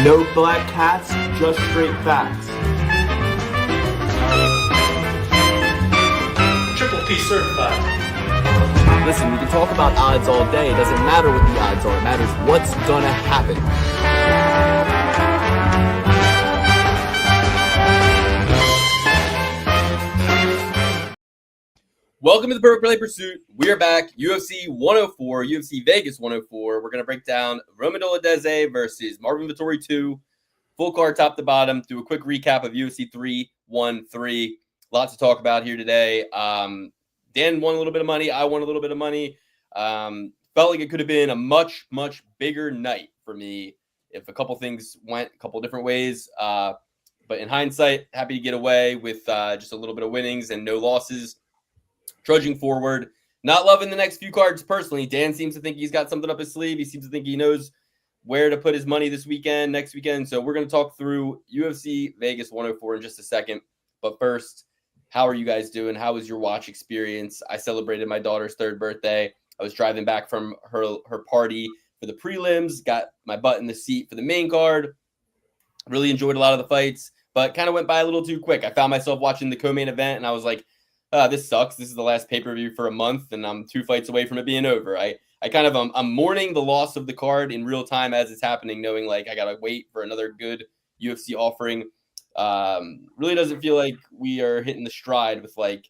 No black cats, just straight facts. Triple P certified. Listen, we can talk about odds all day. It doesn't matter what the odds are. It matters what's gonna happen. Welcome to the Perfect Parlay Pursuit. We are back. UFC 104, UFC Vegas 104. We're going to break down Roman Dolidze versus Marvin Vettori 2. Full card top to bottom. Do a quick recap of UFC 313. Lots to talk about here today. Dan won a little bit of money. I won a little bit of money. Felt like it could have been a much, much bigger night for me if a couple things went a couple different ways. But in hindsight, happy to get away with just a little bit of winnings and no losses. Trudging forward, not loving the next few cards personally. Dan seems to think he's got something up his sleeve. He seems to think he knows where to put his money this weekend, next weekend. So we're going to talk through UFC Vegas 104 in just a second. But first, how are you guys doing? How was your watch experience? I celebrated my daughter's 3rd birthday. I was driving back from her party for the prelims, got my butt in the seat for the main card. Really enjoyed a lot of the fights, but kind of went by a little too quick. I found myself watching the co-main event, and I was like, this sucks. This is the last pay-per-view for a month, and I'm 2 fights away from it being over. I'm mourning the loss of the card in real time as it's happening, knowing like I gotta wait for another good UFC offering. Really doesn't feel like we are hitting the stride with like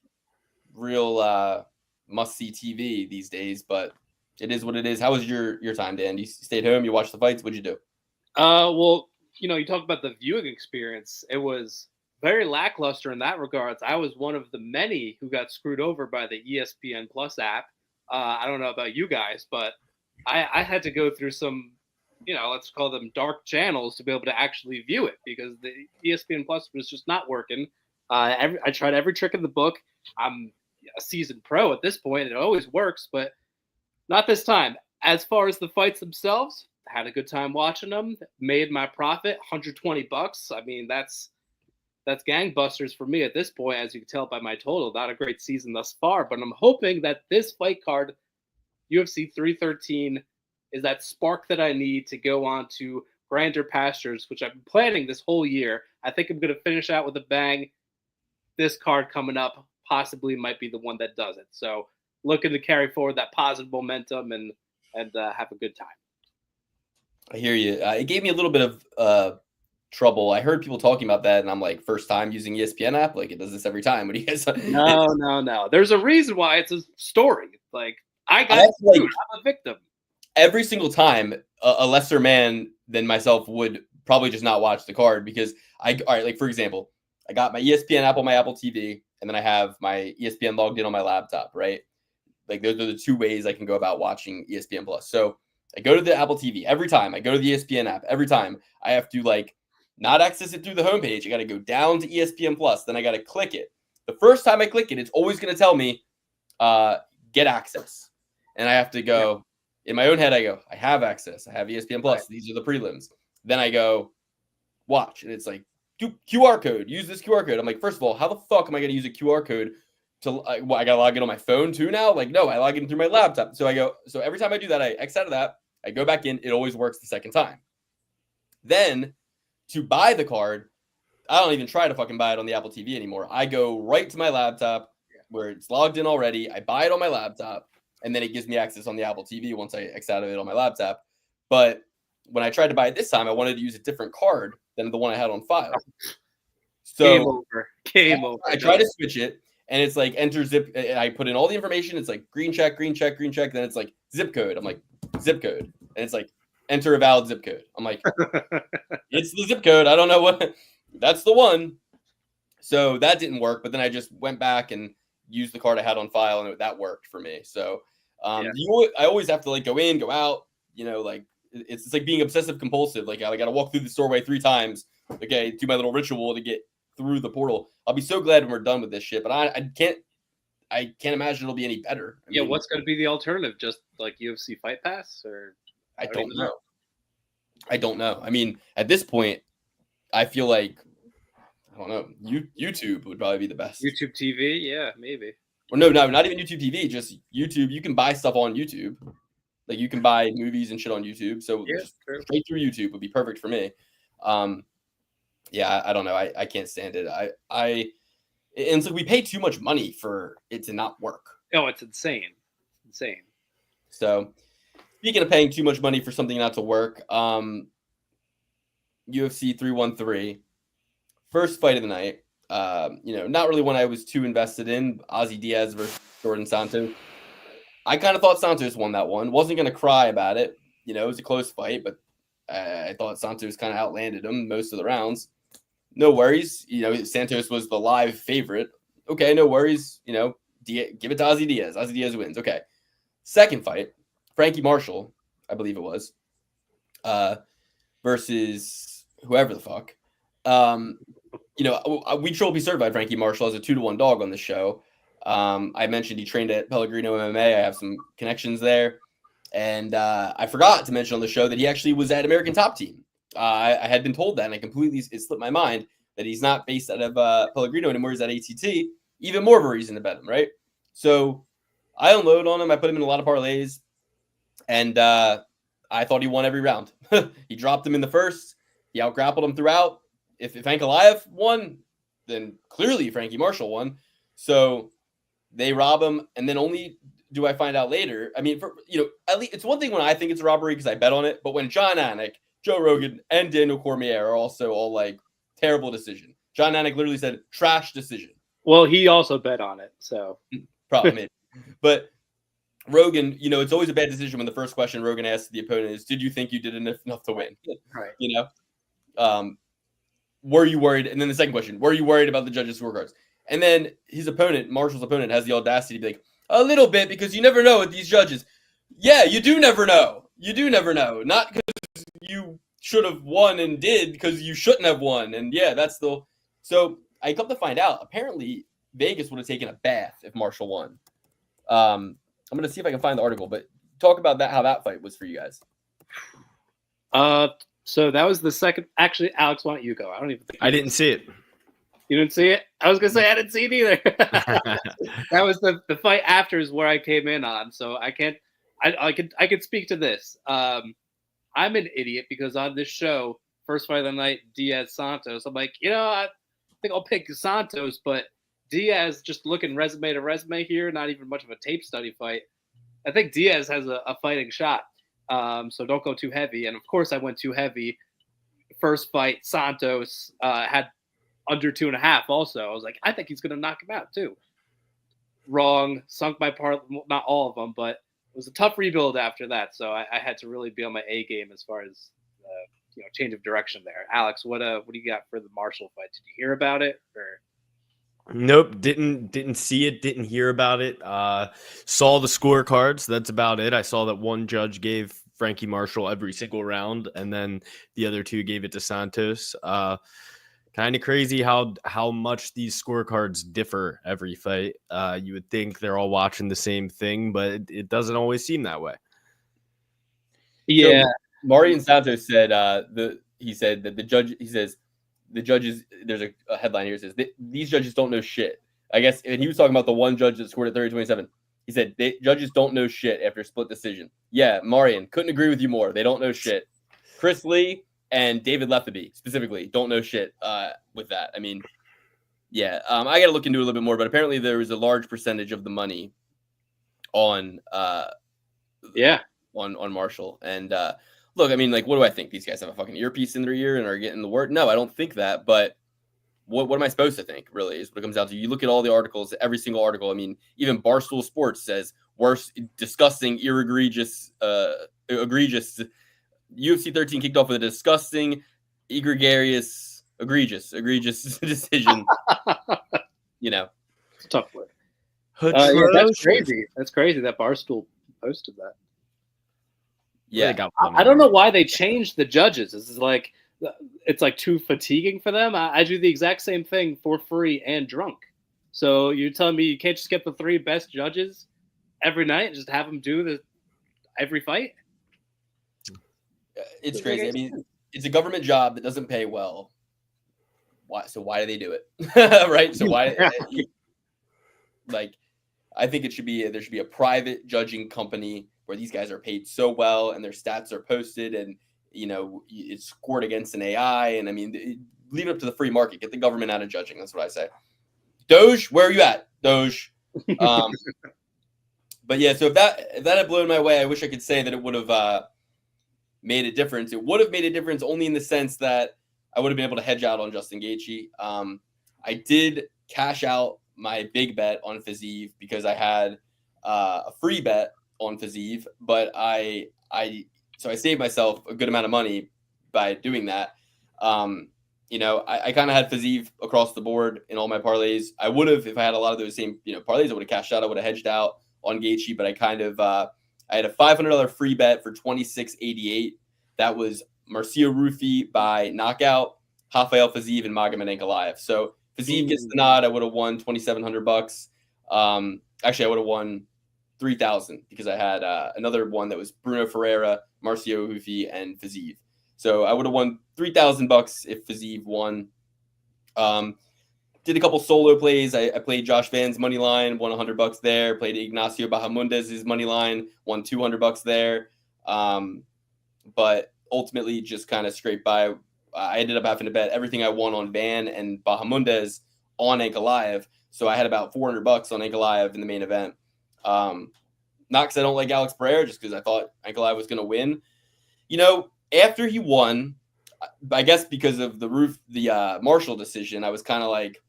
real must-see TV these days, but it is what it is. How was your time, Dan? You stayed home? You watched the fights? What'd you do? Well, you talk about the viewing experience. It was very lackluster in that regards. I was one of the many who got screwed over by the ESPN Plus app. I don't know about you guys, but I had to go through some, let's call them dark channels to be able to actually view it because the ESPN Plus was just not working. I tried every trick in the book. I'm a seasoned pro at this point. It always works, but not this time. As far as the fights themselves, had a good time watching them. Made my profit, $120. I mean, that's gangbusters for me at this point, as you can tell by my total. Not a great season thus far, but I'm hoping that this fight card, UFC 313, is that spark that I need to go on to grander pastures, which I've been planning this whole year. I think I'm going to finish out with a bang. This card coming up possibly might be the one that does it. So looking to carry forward that positive momentum and have a good time. I hear you. It gave me a little bit of trouble. I heard people talking about that, and I'm like, first time using ESPN app? Like, it does this every time. What do you guys? No. There's a reason why it's a story. Like, I got screwed. I'm a victim. Every single time, a lesser man than myself would probably just not watch the card because for example, I got my ESPN app on my Apple TV, and then I have my ESPN logged in on my laptop, right? Like, those are the 2 ways I can go about watching ESPN Plus. So I go to the Apple TV every time. I go to the ESPN app every time. I have to not access it through the homepage. I got to go down to ESPN Plus. Then I got to click it. The first time I click it, it's always going to tell me, get access. And I have to go, in my own head, I go, I have access. I have ESPN Plus. Right. These are the prelims. Then I go, watch. And it's like, QR code. Use this QR code. I'm like, first of all, how the fuck am I going to use a QR code? I got to log in on my phone too now? Like, no, I log in through my laptop. So every time I do that, I X out of that. I go back in. It always works the second time. Then, to buy the card, I don't even try to fucking buy it on the Apple TV anymore. I go right to my laptop where it's logged in already. I buy it on my laptop, and then it gives me access on the Apple TV once I X out of it on my laptop. But when I tried to buy it this time, I wanted to use a different card than the one I had on file. So Game over. I try to switch it, and it's like enter zip. I put in all the information. It's like green check. Then it's like zip code. I'm like, zip code. And it's like, enter a valid zip code. I'm like, it's the zip code. I don't know what. That's the one. So that didn't work. But then I just went back and used the card I had on file, and that worked for me. So I always have to go in, go out. It's like being obsessive compulsive. Like, I got to walk through the doorway 3 times. Okay, do my little ritual to get through the portal. I'll be so glad when we're done with this shit. But I can't imagine it'll be any better. I mean, what's going to be the alternative? Just like UFC Fight Pass, or I don't know. I don't know. I mean, at this point, I feel like, I don't know, YouTube would probably be the best. YouTube TV? Yeah, maybe. Or no, not even YouTube TV, just YouTube. You can buy stuff on YouTube. Like, you can buy movies and shit on YouTube. So straight through YouTube would be perfect for me. Yeah, I don't know. I can't stand it. And so we pay too much money for it to not work. Oh, it's insane. It's insane. So speaking of paying too much money for something not to work, UFC 313, first fight of the night. Not really one I was too invested in. Ozzy Diaz versus Jordan Santos. I kind of thought Santos won that one. Wasn't going to cry about it. It was a close fight, but I thought Santos kind of outlanded him most of the rounds. No worries. Santos was the live favorite. Okay, no worries. Give it to Ozzy Diaz. Ozzy Diaz wins. Okay. Second fight, Frankie Marshall, I believe it was, versus whoever the fuck. We Trophy certified Frankie Marshall as a 2-1 dog on the show. I mentioned he trained at Pellegrino MMA. I have some connections there. And I forgot to mention on the show that he actually was at American Top Team. I had been told that, and it slipped my mind that he's not based out of Pellegrino anymore. He's at ATT. Even more of a reason to bet him, right? So I unload on him. I put him in a lot of parlays, and I thought he won every round. He dropped him in the first. He outgrappled him throughout. If Ankalaev won, then clearly Frankie Marshall won. So they rob him, and then only do I find out later. I mean, at least it's one thing when I think it's a robbery because I bet on it, but when John Anik, Joe Rogan, and Daniel Cormier are also all like terrible decision. John Anik literally said trash decision. Well, he also bet on it, so probably maybe. But Rogan, it's always a bad decision when the first question Rogan asks the opponent is, "Did you think you did enough to win?" Right. Were you worried? And then the second question, were you worried about the judges' scorecards? And then his opponent, Marshall's opponent, has the audacity to be like, a little bit, because you never know with these judges. Yeah, you do never know. You do never know. Not because you should have won and did, because you shouldn't have won. And yeah, that's the... So I come to find out, apparently Vegas would have taken a bath if Marshall won. I'm going to see if I can find the article, but talk about that, how that fight was for you guys. So that was the second... Actually, Alex, why don't you go? I don't even think... I didn't see it. You didn't see it? I was going to say I didn't see it either. That was the fight after is where I came in on. So I could speak to this. I'm an idiot because on this show, first fight of the night, Diaz Santos, I'm like, I think I'll pick Santos, but Diaz just looking resume to resume here, not even much of a tape study fight. I think Diaz has a fighting shot. So don't go too heavy. And of course I went too heavy. First fight, Santos had under 2.5 also. I was like, I think he's going to knock him out too. Wrong. Sunk my part, not all of them, but it was a tough rebuild after that. So I had to really be on my A game as far as change of direction there. Alex, what do you got for the Marshall fight? Did you hear about it? Or Nope, didn't see it, didn't hear about it. Saw the scorecards. That's about it. I saw that one judge gave Frankie Marshall every single round, and then the other two gave it to Santos. Kind of crazy how much these scorecards differ every fight. You would think they're all watching the same thing, but it doesn't always seem that way. yeah. So, Marian Santos said the judges, there's a headline here that says these judges don't know shit. I guess, and he was talking about the one judge that scored at 30-27. He said judges don't know shit after split decision. Yeah, Marian, couldn't agree with you more. They don't know shit. Chris Lee and David Lefeby specifically don't know shit with that. I mean, yeah, I got to look into it a little bit more, but apparently there was a large percentage of the money on Marshall. And look, I mean, like, what do I think? These guys have a fucking earpiece in their ear and are getting the word? No, I don't think that. But what am I supposed to think, really, is what it comes down to. You look at all the articles, every single article. I mean, even Barstool Sports says worst, disgusting, egregious. UFC 13 kicked off with a disgusting, egregious decision. It's a tough word. That's crazy. That's crazy that Barstool posted that. Yeah, I don't know why they changed the judges. This is like, it's like too fatiguing for them. I do the exact same thing for free and drunk. So you're telling me you can't just get the 3 best judges every night and just have them do every fight? It's crazy. I mean, it's a government job that doesn't pay well. Why? So why do they do it? Right? So why? Like, I think there should be a private judging company where these guys are paid so well and their stats are posted, and it's scored against an AI. And I mean, leave it up to the free market. Get the government out of judging. That's what I say. Doge, where are you at? Doge. But yeah, so if that had blown my way, I wish I could say that it would have made a difference. It would have made a difference only in the sense that I would have been able to hedge out on Justin Gaethje. I did cash out my big bet on Fiziev because I had a free bet on Fiziev, but I saved myself a good amount of money by doing that. I kind of had Fiziev across the board in all my parlays. I would have, if I had a lot of those same, parlays, I would have cashed out. I would have hedged out on Gaethje, but I kind of, I had a $500 free bet for $26.88. That was Marcio Rufi by knockout, Rafael Fiziev, and Magomed Ankalaev. So Fiziev gets the nod. I would have won $2,700. Actually, I would have won $3,000 because I had another one that was Bruno Ferreira, Marcio Rufi, and Fiziev. So I would have won $3,000 if Fiziev won. Did a couple solo plays. I played Josh Van's money line, won $100 there. Played Ignacio Bahamundez's money line, won $200 there. But ultimately just kind of scraped by. I ended up having to bet everything I won on Van and Bahamundez on Ankalaev. So I had about $400 on Ankalaev in the main event. Not because I don't like Alex Pereira, just because I thought Ankalaev was going to win. After he won, I guess because of the Marshall decision, I was kind of like,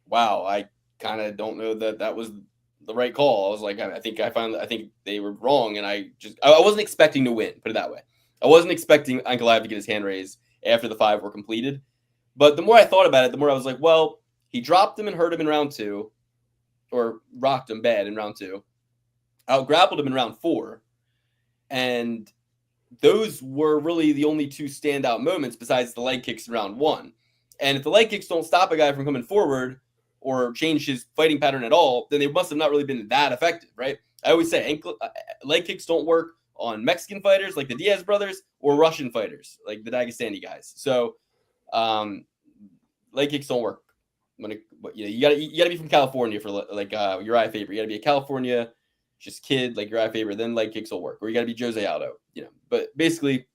wow, I kind of don't know that was the right call. I was like, I think they were wrong. And I wasn't expecting to win, put it that way. I wasn't expecting Ankalaev to get his hand raised after the 5 were completed. But the more I thought about it, the more I was like, well, he dropped him and hurt him in round 2, or rocked him bad in round 2. Out-grappled him in round 4. And those were really the only 2 standout moments besides the leg kicks in round 1. And if the leg kicks don't stop a guy from coming forward or change his fighting pattern at all, then they must have not really been that effective, right? I always say leg kicks don't work on Mexican fighters like the Diaz brothers or Russian fighters like the Dagestani guys. So leg kicks don't work. You gotta be from California for like Uriah Faber. You gotta be a California just kid like Uriah Faber, then leg kicks will work. Or you gotta be Jose Aldo, But basically,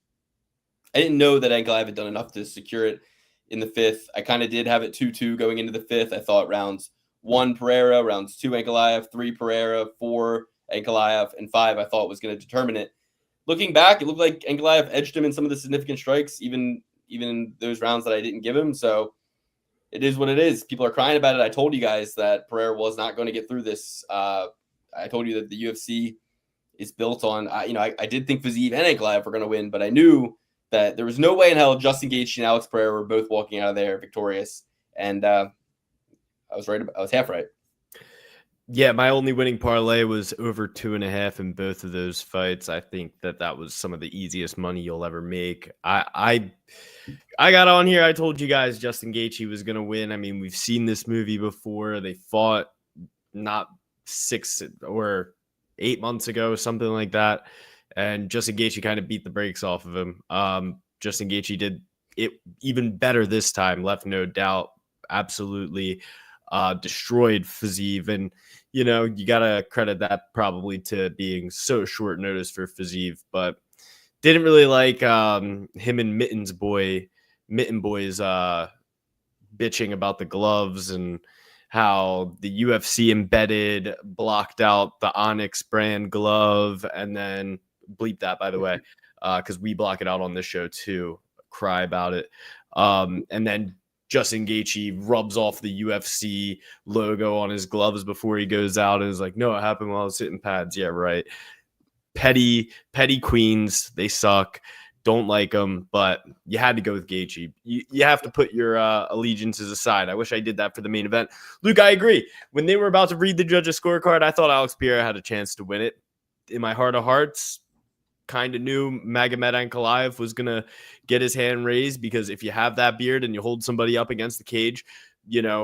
I didn't know that Ankalaev had done enough to secure it in the 5th. I kind of did have it 2-2 going into the 5th. I thought rounds 1 Pereira, rounds 2 Ankalaev, 3 Pereira, 4 Ankalaev, and 5 I thought was going to determine it. Looking back, it looked like Ankalaev edged him in some of the significant strikes, even in those rounds that I didn't give him. So it is what it is. People are crying about it. I told you guys that Pereira was not going to get through this. I told you that the UFC is built on, I did think Fiziev and Ankalaev were going to win, but I knew that there was no way in hell Justin Gaethje and Alex Pereira were both walking out of there victorious. And I was right. I was half right. Yeah, my only winning parlay was over 2.5 in both of those fights. I think that was some of the easiest money you'll ever make. I got on here. I told you guys Justin Gaethje was going to win. I mean, we've seen this movie before. They fought not 6 or 8 months ago, something like that. And Justin Gaethje kind of beat the brakes off of him. Justin Gaethje did it even better this time, left no doubt. Absolutely destroyed Fiziev. And, you got to credit that probably to being so short notice for Fiziev. But didn't really like him and Mitten Boy's bitching about the gloves and how the UFC blocked out the Onyx brand glove, and then bleep that, by the way, because we block it out on this show too. Cry about it. And then Justin Gaethje rubs off the UFC logo on his gloves before he goes out and is like, no, it happened while I was hitting pads. Yeah, right. Petty queens. They suck. Don't like them, but you had to go with Gaethje. You have to put your allegiances aside. I wish I did that for the main event. Luke, I agree. When they were about to read the judges' scorecard, I thought Alex Pereira had a chance to win it. In my heart of hearts, kind of knew Magomed Ankalaev was going to get his hand raised, because if you have that beard and you hold somebody up against the cage,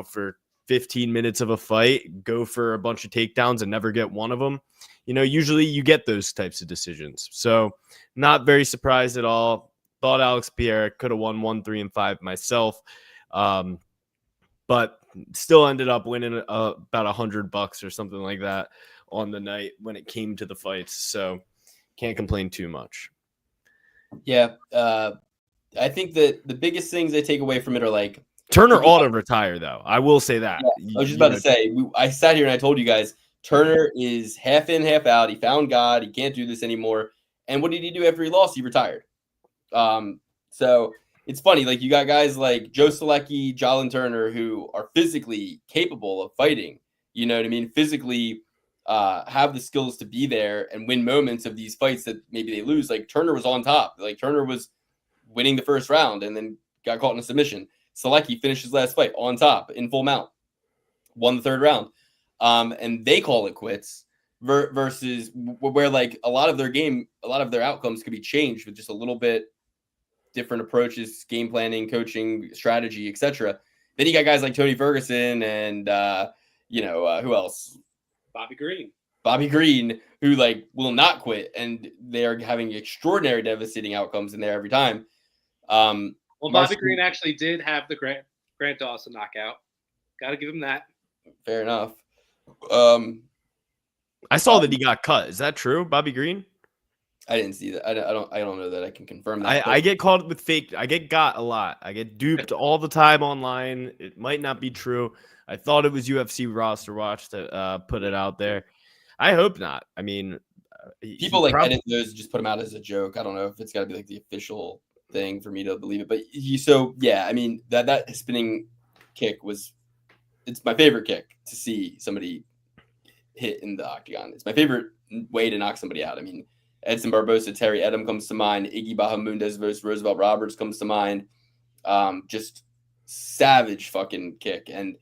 for 15 minutes of a fight, go for a bunch of takedowns and never get one of them, usually you get those types of decisions. So not very surprised at all. Thought Alex Pereira could have won 1, 3, and 5 myself. But still ended up winning about $100 or something like that on the night when it came to the fights. So can't complain too much. Yeah. I think that the biggest things I take away from it are like Turner ought to retire, though. I will say that. I was just about to say, I sat here and I told you guys, Turner is half in, half out. He found God. He can't do this anymore. And what did he do after he lost? He retired. So it's funny. Like, you got guys like Joe Selecki, Jalen Turner, who are physically capable of fighting. You know what I mean? Physically have the skills to be there and win moments of these fights that maybe they lose. Like, Turner was on top. Like, Turner was winning the first round and then got caught in a submission. Selecki finished his last fight on top in full mount, won the third round. And they call it quits versus where like a lot of their game, a lot of their outcomes could be changed with just a little bit different approaches, game planning, coaching, strategy, etc. Then you got guys like Tony Ferguson and, who else? Bobby Green, who like will not quit. And they are having extraordinary devastating outcomes in there every time. Well, Bobby Green actually did have the Grant Dawson knockout. Got to give him that. Fair enough. I saw that he got cut. Is that true, Bobby Green? I didn't see that. I don't know that I can confirm that. I get caught with fake. I get got a lot. I get duped all the time online. It might not be true. I thought it was UFC roster watch to put it out there. I hope not. I mean, people like edit those, just put them out as a joke. I don't know if it's got to be like the official thing for me to believe it, but I mean that spinning kick it's my favorite kick to see somebody hit in the octagon. It's my favorite way to knock somebody out. I mean, Edson Barbosa, Terry Edom comes to mind. Iggy Bahamundes versus Roosevelt Roberts comes to mind. Just savage fucking kick, and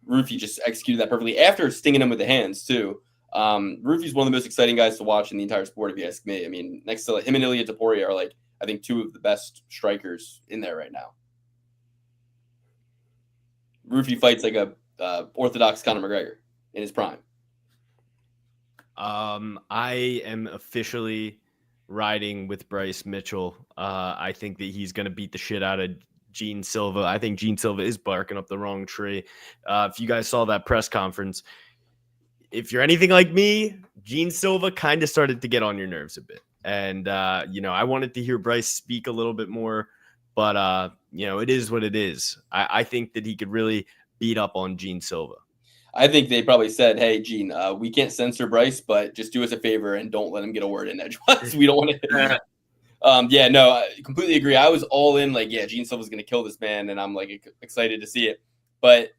Rufy just executed that perfectly after stinging him with the hands too. Rufy's one of the most exciting guys to watch in the entire sport, if you ask me. I mean, next to him and Ilia Topuria are like, I think, two of the best strikers in there right now. Rufy fights like a orthodox Conor McGregor in his prime. I am officially riding with Bryce Mitchell. I think that he's going to beat the shit out of Gene Silva. I think Gene Silva is barking up the wrong tree. If you guys saw that press conference, if you're anything like me, Gene Silva kind of started to get on your nerves a bit. And, I wanted to hear Bryce speak a little bit more, but, it is what it is. I think that he could really beat up on Gene Silva. I think they probably said, hey, Gene, we can't censor Bryce, but just do us a favor and don't let him get a word in edgewise. We don't want to. I completely agree. I was all in, like, yeah, Gene Silva's going to kill this man, and I'm, like, excited to see it. But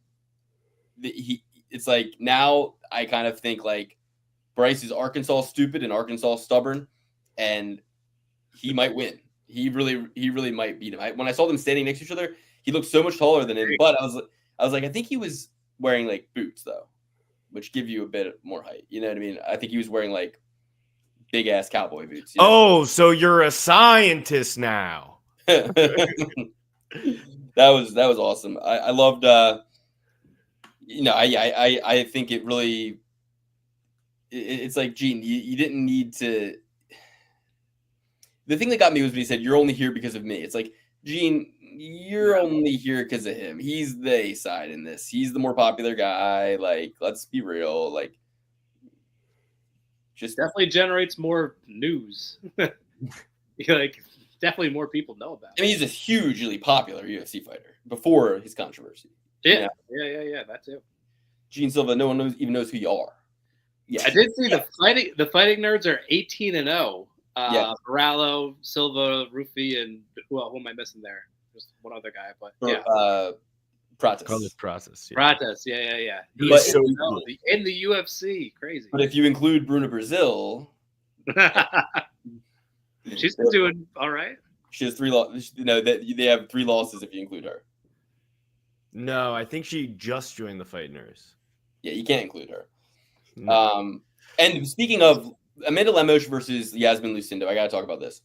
it's like now I kind of think, like, Bryce is Arkansas stupid and Arkansas stubborn, and he might win. He really might beat him. When I saw them standing next to each other, he looked so much taller than him. But I was like, I think he was wearing like boots though, which give you a bit more height. You know what I mean? I think he was wearing like big ass cowboy boots. You know? Oh, so you're a scientist now. That was awesome. I loved. I think it really. It's like, Gene, you didn't need to. The thing that got me was when he said, "You're only here because of me." It's like, Gene, you're only here because of him. He's the A side in this. He's the more popular guy. Like, let's be real. Like, just definitely generates more news. Like, definitely more people know about it. I mean, he's a hugely popular UFC fighter before his controversy. Yeah, that too. Gene Silva, no one even knows who you are. Yeah, I did see the fighting nerds are 18-0. Moralo, Silva, Rufy, and who am I missing there? There's one other guy, but Pratis. Carlos Pratis. Pratis, yeah. He's so cool. In the UFC, crazy. But if you include Bruna Brazil, she's been doing all right. She has 3 losses. They have 3 losses if you include her. No, I think she just joined the Fight Nurse. Yeah, you can't include her. No. And speaking of Amanda Lemos versus Yasmin Lucindo, I got to talk about this.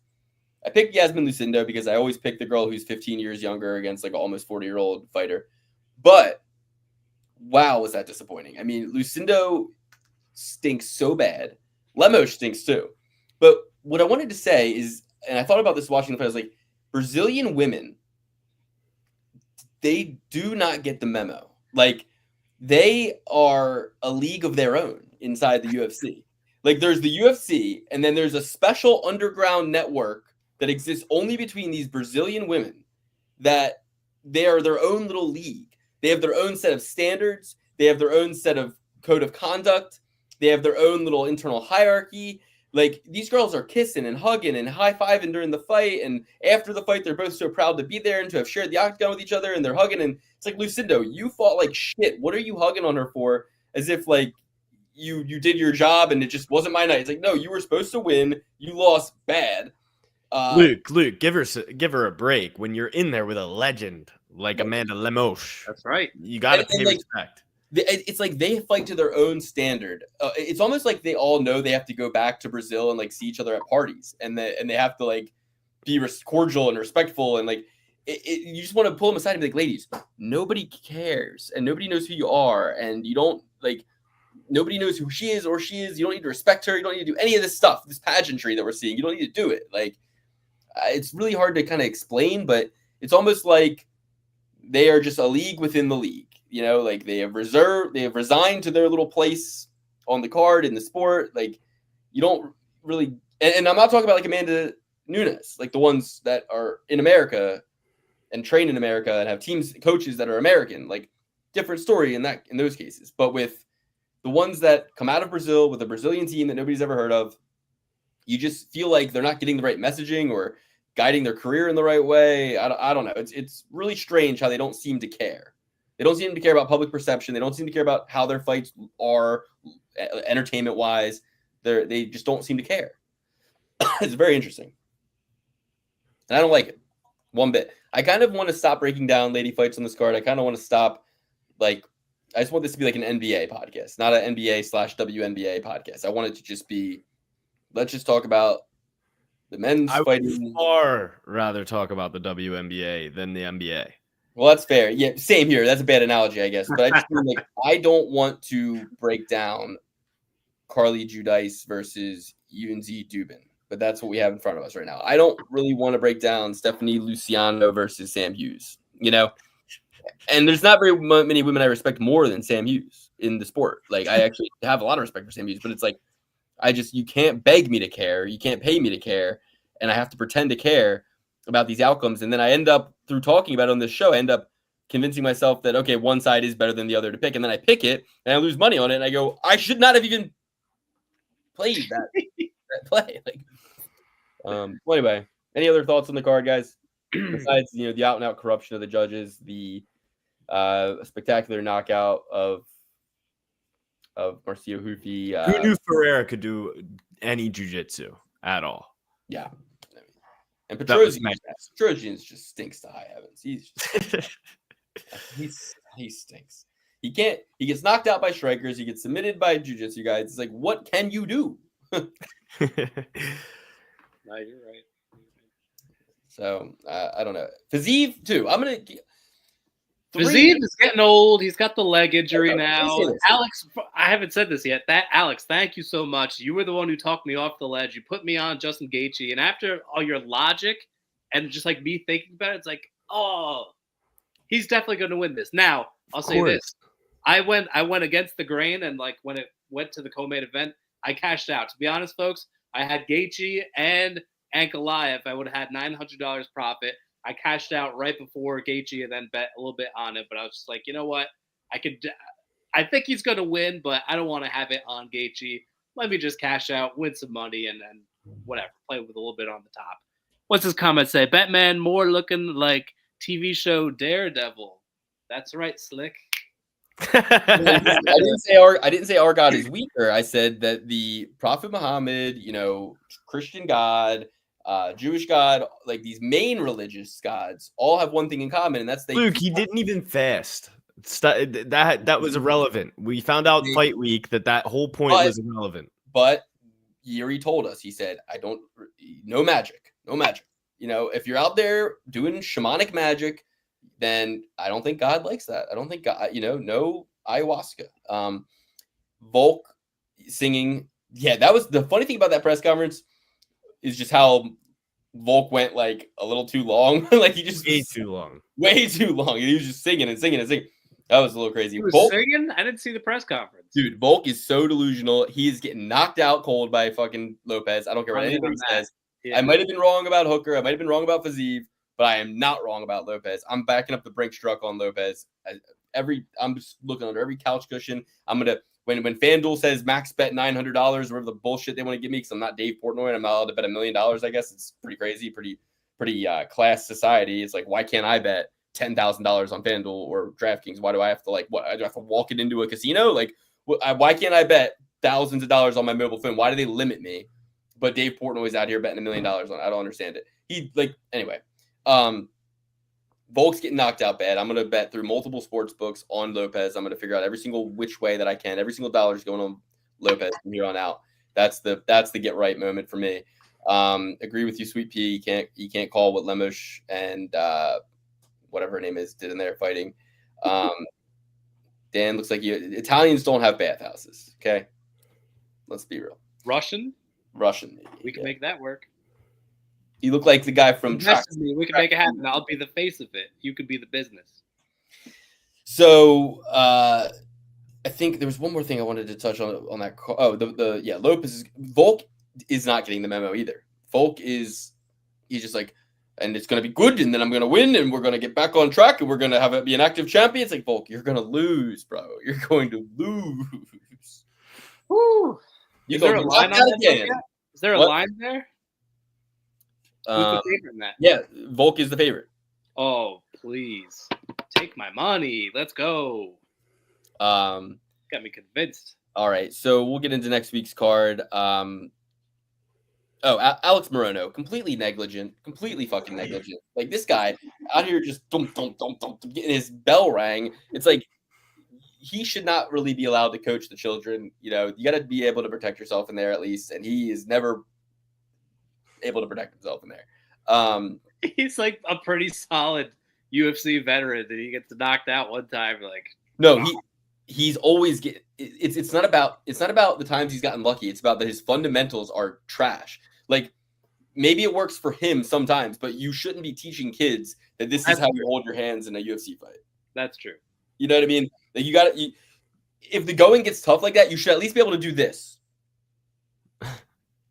I picked Yasmin Lucindo because I always pick the girl who's 15 years younger against like an almost 40-year-old fighter. But wow, was that disappointing. I mean, Lucindo stinks so bad. Lemos stinks too. But what I wanted to say is, and I thought about this watching the fight, I was like, Brazilian women, they do not get the memo. Like, they are a league of their own inside the UFC. Like, there's the UFC, and then there's a special underground network that exists only between these Brazilian women, that they are their own little league. They have their own set of standards. They have their own set of code of conduct. They have their own little internal hierarchy. Like, these girls are kissing and hugging and high-fiving during the fight. And after the fight, they're both so proud to be there and to have shared the octagon with each other. And they're hugging. And it's like, Lucindo, you fought like shit. What are you hugging on her for? As if, like, you did your job and it just wasn't my night. It's like, no, you were supposed to win. You lost bad. Luke, give her a break. When you're in there with a legend like Amanda Lemos, That's right. you got to pay like, respect. It's like they fight to their own standard. It's almost like they all know they have to go back to Brazil and like see each other at parties, and they have to like be cordial and respectful, and like you just want to pull them aside and be like, ladies, nobody cares and nobody knows who you are, and you don't like nobody knows who she is or she is. You don't need to respect her. You don't need to do any of this stuff, this pageantry that we're seeing. You don't need to do it. Like, it's really hard to kind of explain, but it's almost like they are just a league within the league. You know, like they have resigned to their little place on the card in the sport. Like, you don't really, and I'm not talking about like Amanda Nunes, like the ones that are in America and train in America and have teams, coaches that are American. Like, different story in those cases. But with the ones that come out of Brazil with a Brazilian team that nobody's ever heard of, you just feel like they're not getting the right messaging or guiding their career in the right way. I don't know. It's really strange how they don't seem to care. They don't seem to care about public perception. They don't seem to care about how their fights are entertainment-wise. They just don't seem to care. It's very interesting. And I don't like it one bit. I kind of want to stop breaking down lady fights on this card. I kind of want to stop, like, I just want this to be like an NBA podcast, not an NBA/WNBA podcast. I want it to just be, let's just talk about the men's fighting. I would far rather talk about the WNBA than the NBA. Well, that's fair. Yeah, same here. That's a bad analogy, I guess. But I just mean, like, I don't want to break down Carly Giudice versus Yunzi Dubin, but that's what we have in front of us right now. I don't really want to break down Stephanie Luciano versus Sam Hughes, you know? And there's not very many women I respect more than Sam Hughes in the sport. Like, I actually have a lot of respect for Sam Hughes, but it's like, you can't beg me to care. You can't pay me to care. And I have to pretend to care about these outcomes. And then I end up, through talking about it on this show, I end up convincing myself that, okay, one side is better than the other to pick. And then I pick it and I lose money on it. And I go, I should not have even played that play. Like, well, anyway, any other thoughts on the card, guys? Besides, the out and out corruption of the judges, the spectacular knockout of Marcio Hufi. Who knew Ferreira could do any jiu-jitsu at all? Yeah. And Petrosian just stinks to high heavens. He's just, he stinks. He gets knocked out by strikers. He gets submitted by jiu-jitsu guys. It's like, what can you do? No, you're right. So I don't know. Fiziev too. Fiziev is getting old. He's got the leg injury now. Alex, I haven't said this yet. Alex, thank you so much. You were the one who talked me off the ledge. You put me on Justin Gaethje, and after all your logic and just like me thinking about it, it's like, oh, he's definitely going to win this. Now, I'll say this: I went against the grain, and like when it went to the co-main event, I cashed out. To be honest, folks, I had Gaethje and Ankalaev. I would have had $900 profit. I cashed out right before Gaethje and then bet a little bit on it, but I was just like, you know what? I think he's going to win, but I don't want to have it on Gaethje. Let me just cash out, win some money, and then whatever, play with a little bit on the top. What's his comment say? Batman more looking like TV show Daredevil. That's right, Slick. I didn't say our God is weaker. I said that the Prophet Muhammad, Christian God, Jewish God, like these main religious gods, all have one thing in common, and that's Luke, he didn't even fast. That was irrelevant. We found out fight week that whole point was irrelevant. But Yuri told us, he said, no magic. If you're out there doing shamanic magic, then I don't think God likes that. I don't think God, no ayahuasca. Volk singing. Yeah, that was the funny thing about that press conference. Is just how Volk went like a little too long. Like he just way too long. He was just singing and singing and singing. That was a little crazy. He was singing? I didn't see the press conference. Dude, Volk is so delusional. He is getting knocked out cold by fucking Lopez. I don't care what anybody says. I might have been wrong about Hooker. I might have been wrong about Fiziev, but I am not wrong about Lopez. I'm backing up the Brinks truck on Lopez. I'm just looking under every couch cushion. I'm gonna when FanDuel says max bet $900 or whatever the bullshit they want to give me, because I'm not Dave Portnoy and I'm not allowed to bet $1 million. I guess it's pretty crazy, pretty class society. It's like, why can't I bet $10,000 on FanDuel or DraftKings? Why do I have to I do have to walk it into a casino? Like, why can't I bet thousands of dollars on my mobile phone? Why do they limit me? But Dave Portnoy is out here betting $1 million on it. I don't understand it. Anyway. Volk's getting knocked out bad. I'm going to bet through multiple sports books on Lopez. I'm going to figure out every single which way that I can. Every single dollar is going on Lopez from here on out. That's the get right moment for me. Agree with you, Sweet Pea. You can't call what Lemos and whatever her name is did in there fighting. Dan, looks like Italians don't have bathhouses. Okay, let's be real. Russian. Maybe. We can make that work. You look like the guy from Track. We can make it happen. I'll be the face of it. You could be the business. So I think there was one more thing I wanted to touch on that. Lopez. Volk is not getting the memo either. Volk he's just like, and it's going to be good, and then I'm going to win, and we're going to get back on track, and we're going to be an active champion. It's like, Volk, you're going to lose, bro. You're going to lose. Woo. Is there a line on that again? Is there a line there? Who's the favorite in that? Yeah, Volk is the favorite. Oh, please. Take my money. Let's go. Got me convinced. All right, so we'll get into next week's card. Alex Morono, completely fucking negligent. Like, this guy out here just getting his bell rang. It's like, he should not really be allowed to coach the children. You know, you got to be able to protect yourself in there at least, and he is never able to protect himself in there. He's like a pretty solid UFC veteran, and he gets knocked out one time. Like, no, he's always it's not about the times he's gotten lucky. It's about that his fundamentals are trash. Like, maybe it works for him sometimes, but you shouldn't be teaching kids that this is how you hold your hands in a UFC fight. That's true. You know what I mean? Like, if the going gets tough like that, you should at least be able to do this.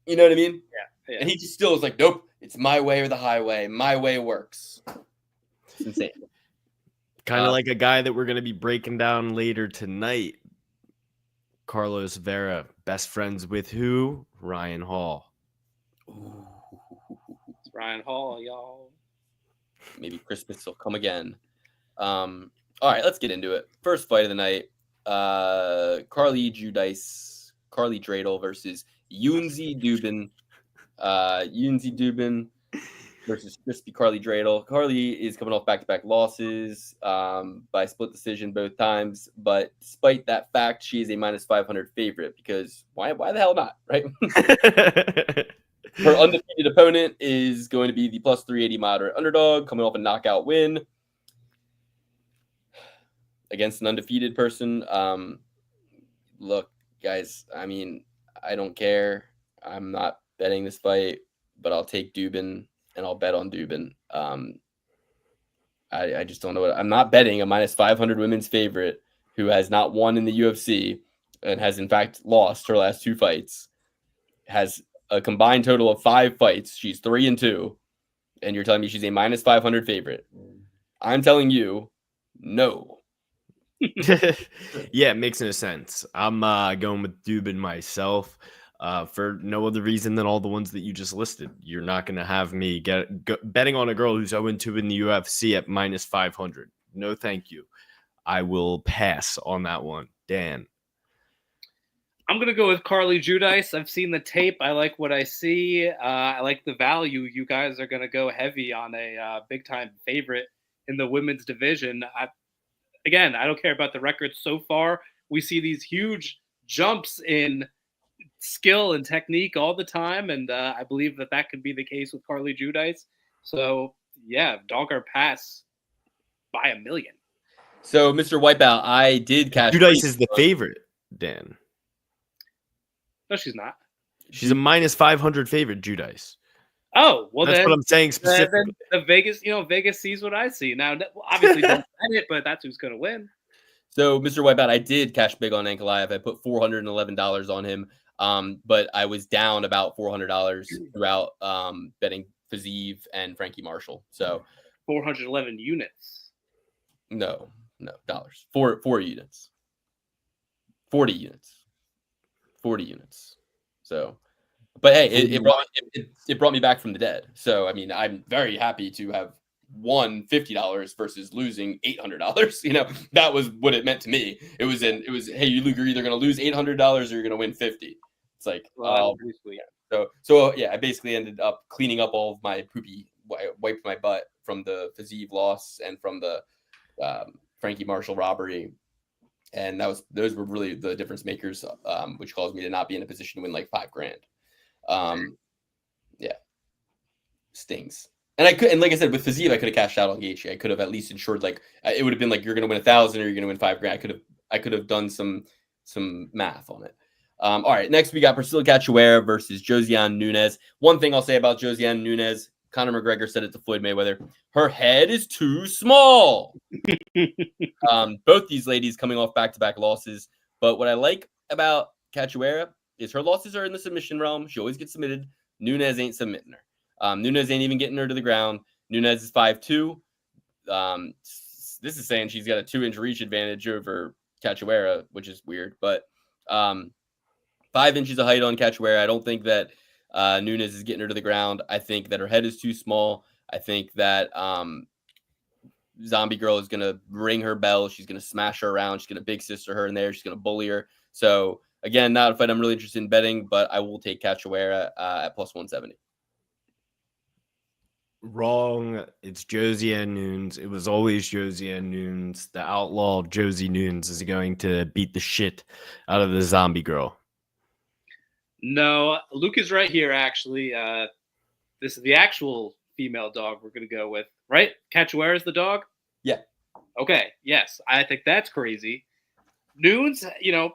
You know what I mean? Yeah. And he just still is like, nope, it's my way or the highway. My way works. It's insane. Kind of like a guy that we're going to be breaking down later tonight. Carlos Vera, best friends with who? Ryan Hall. It's Ryan Hall, y'all. Maybe Christmas will come again. All right, let's get into it. First fight of the night. Carly Dreidel versus Yunzi Dubin. Yunzi Dubin versus crispy Carly Dreidel. Carly is coming off back-to-back losses by split decision both times, but despite that fact, she is a -500 favorite because why the hell not, right? Her undefeated opponent is going to be the +380 moderate underdog coming off a knockout win against an undefeated person. Look, guys, I mean, I don't care. I'm not betting this fight, but I'll take Dubin and I'll bet on Dubin. I just don't know I'm not betting a -500 women's favorite who has not won in the UFC and has in fact lost her last 2 fights, has a combined total of 5 fights. She's 3-2, and you're telling me she's a -500 favorite. I'm telling you, no. Yeah, it makes no sense. I'm going with Dubin myself. For no other reason than all the ones that you just listed. You're not going to have me betting on a girl who's 0-2 in the UFC at -500. No, thank you. I will pass on that one. Dan. I'm going to go with Carly Judice. I've seen the tape. I like what I see. I like the value. You guys are going to go heavy on a big-time favorite in the women's division. I don't care about the record so far. We see these huge jumps in skill and technique all the time, and I believe that could be the case with Carly Judice. So, yeah, dog or pass by 1 million. So, Mr. Wipeout, I did cash. Judice is the favorite, Dan. No, she's not. She's a -500 favorite, Judice. Oh, well, that's then, what I'm saying specifically. Then Vegas sees what I see. Now, obviously, don't bet it, but that's who's going to win. So, Mr. Wipeout, I did cash big on Ankalaev. I put $411 on him. But I was down about $400 throughout betting Fazeev and Frankie Marshall. So 411 units. no dollars. Four units. 40 units. 40 units. So, but hey, it brought me back from the dead. So I mean, I'm very happy to have won $50 versus losing $800. You know, that was what it meant to me. It was hey, you're either going to lose $800 or you're going to win 50. It's like, Well, pretty sweet. So yeah, I basically ended up cleaning up all of my poopy, wiped my butt from the Fazeev loss and from the Frankie Marshall robbery. And those were really the difference makers, which caused me to not be in a position to win like $5,000. Yeah, stings. And like I said, with Fazeev, I could have cashed out on Gaethje. I could have at least ensured like it would have been like you're going to win 1,000 or you're going to win $5,000. I could have done some math on it. All right, next we got Priscilla Cachoeira versus Josiane Nunes. One thing I'll say about Josiane Nunes, Conor McGregor said it to Floyd Mayweather, her head is too small. Both these ladies coming off back-to-back losses. But what I like about Cachoeira is her losses are in the submission realm. She always gets submitted. Nunes ain't submitting her. Nunes ain't even getting her to the ground. Nunes is 5'2". This is saying she's got a 2-inch reach advantage over Cachoeira, which is weird. But 5 inches of height on Cachoeira. I don't think that Nunes is getting her to the ground. I think that her head is too small. I think that Zombie Girl is going to ring her bell. She's going to smash her around. She's going to big sister her in there. She's going to bully her. So, again, not a fight I'm really interested in betting, but I will take Cachoeira at plus 170. Wrong. It's Josiane Nunes. It was always Josiane Nunes. The outlaw Josie Nunes is going to beat the shit out of the Zombie Girl. No, Luke is right here, actually. This is the actual female dog we're going to go with, right? Cachoeira is the dog? Yeah. Okay, yes. I think that's crazy. Nunes,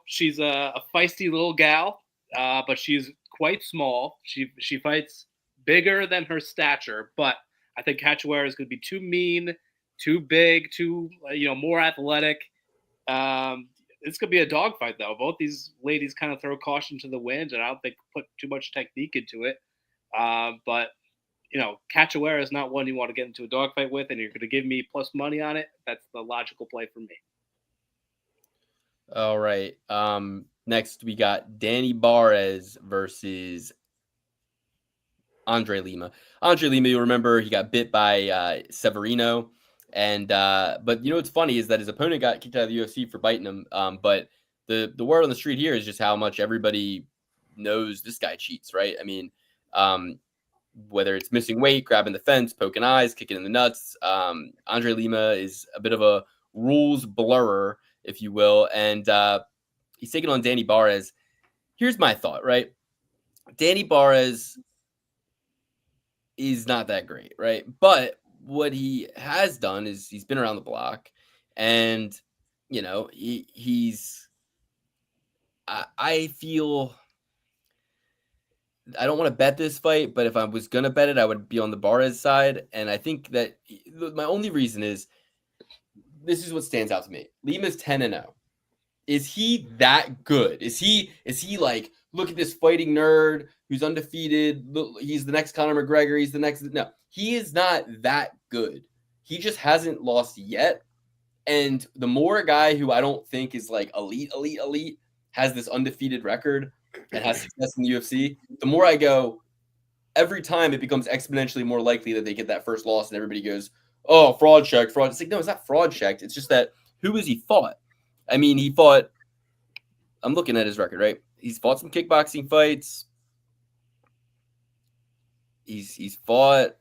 she's a feisty little gal, but she's quite small. She fights bigger than her stature, but I think Cachoeira is going to be too mean, too big, too, more athletic. It's going to be a dogfight, though. Both these ladies kind of throw caution to the wind, and I don't think put too much technique into it. But, Cachoeira is not one you want to get into a dogfight with, and you're going to give me plus money on it. That's the logical play for me. All right. Next, we got Danny Barres versus Andre Lima. Andre Lima, you'll remember, he got bit by Severino. And but what's funny is that his opponent got kicked out of the UFC for biting him. But the word on the street here is just how much everybody knows this guy cheats, right? I mean, whether it's missing weight, grabbing the fence, poking eyes, kicking in the nuts, Andre Lima is a bit of a rules blurrer, if you will, and he's taking on Danny Barres. Here's my thought, right? Danny Barres is not that great, right? But what he has done is he's been around the block, and I feel I don't want to bet this fight, but if I was gonna bet it, I would be on the Barres side. And I think that my only reason is this is what stands out to me. Lima's 10-0. Is he that good? Is he like, look at this fighting nerd who's undefeated? Look, he's the next Conor McGregor. He's the next. No, he is not that good. He just hasn't lost yet. And the more a guy who I don't think is like elite has this undefeated record and has success in the UFC, the more I go, every time it becomes exponentially more likely that they get that first loss and everybody goes, oh, fraud checked, fraud. It's like, no, it's not fraud checked. It's just that who has he fought? I mean, he fought, I'm looking at his record, right? He's fought some kickboxing fights. He's fought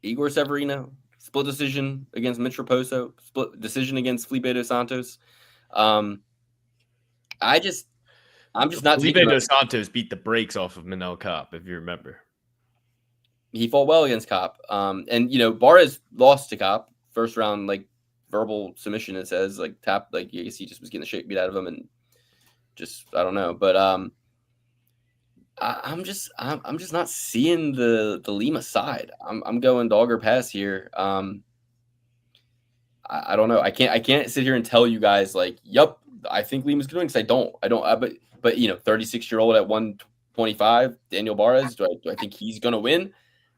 Igor Severino, split decision against Mitch Raposo, split decision against Felipe dos Santos. I'm just not. Felipe dos Santos beat the brakes off of Manel Kape, if you remember. He fought well against Kape. And Barres lost to Kape first round, like verbal submission. It says like tap, like you see, just was getting the shit beat out of him, and just I don't know, but I'm just not seeing the Lima side. I'm going dog or pass here. I don't know. I can't sit here and tell you guys like, yup, I think Lima's going to win, but 36-year-old at 125, Daniel Barres, do I think he's going to win?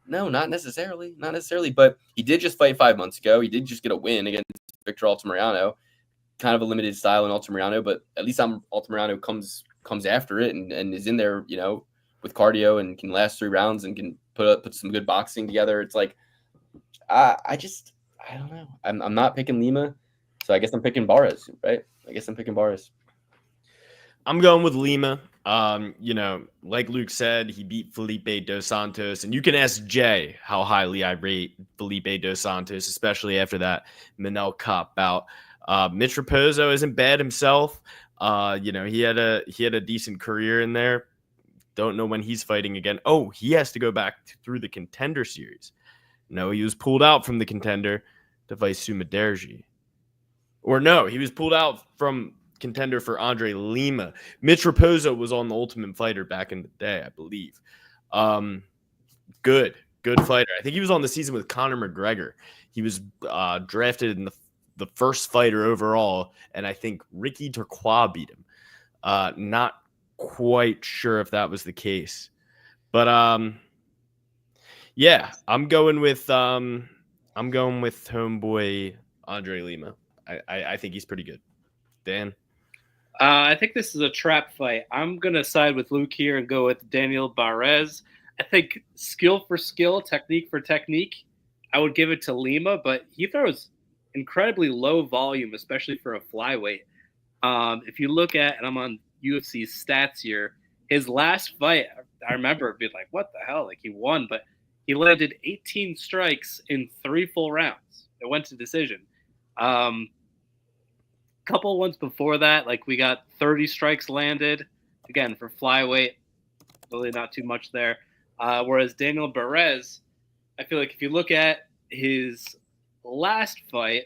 No, not necessarily. But he did just fight 5 months ago. He did just get a win against Victor Altamirano. Kind of a limited style in Altamirano, but at least Altamirano comes after it and is in there, with cardio and can last 3 rounds and can put some good boxing together. It's like, I don't know. I'm not picking Lima, so I guess I'm picking Barres, right? I'm going with Lima. Like Luke said, he beat Felipe Dos Santos, and you can ask Jay how highly I rate Felipe Dos Santos, especially after that Manel Cop bout. Mitch Raposo isn't bad himself. He had a decent career in there. Don't know when he's fighting again. Oh, he has to go back through the Contender Series. No, he was pulled out from the Contender to fight Sumaderji. Or no, he was pulled out from Contender for Andre Lima. Mitch Raposo was on the Ultimate Fighter back in the day, I believe. Good fighter. I think he was on the season with Conor McGregor. He was drafted in the first fighter overall, and I think Ricky Turquoise beat him. Not quite sure if that was the case, but yeah, I'm going with homeboy Andre Lima. I think he's pretty good. Dan? I think this is a trap fight. I'm going to side with Luke here and go with Daniel Barres. I think skill for skill, technique for technique, I would give it to Lima, but he throws incredibly low volume, especially for a flyweight. If you look at, and I'm on UFC's stats here, his last fight, I remember being like, what the hell? Like, he won, but he landed 18 strikes in 3 full rounds. It went to decision. Couple ones before that, like we got 30 strikes landed. Again, for flyweight, really not too much there. Whereas Daniel Barres, I feel like if you look at his last fight,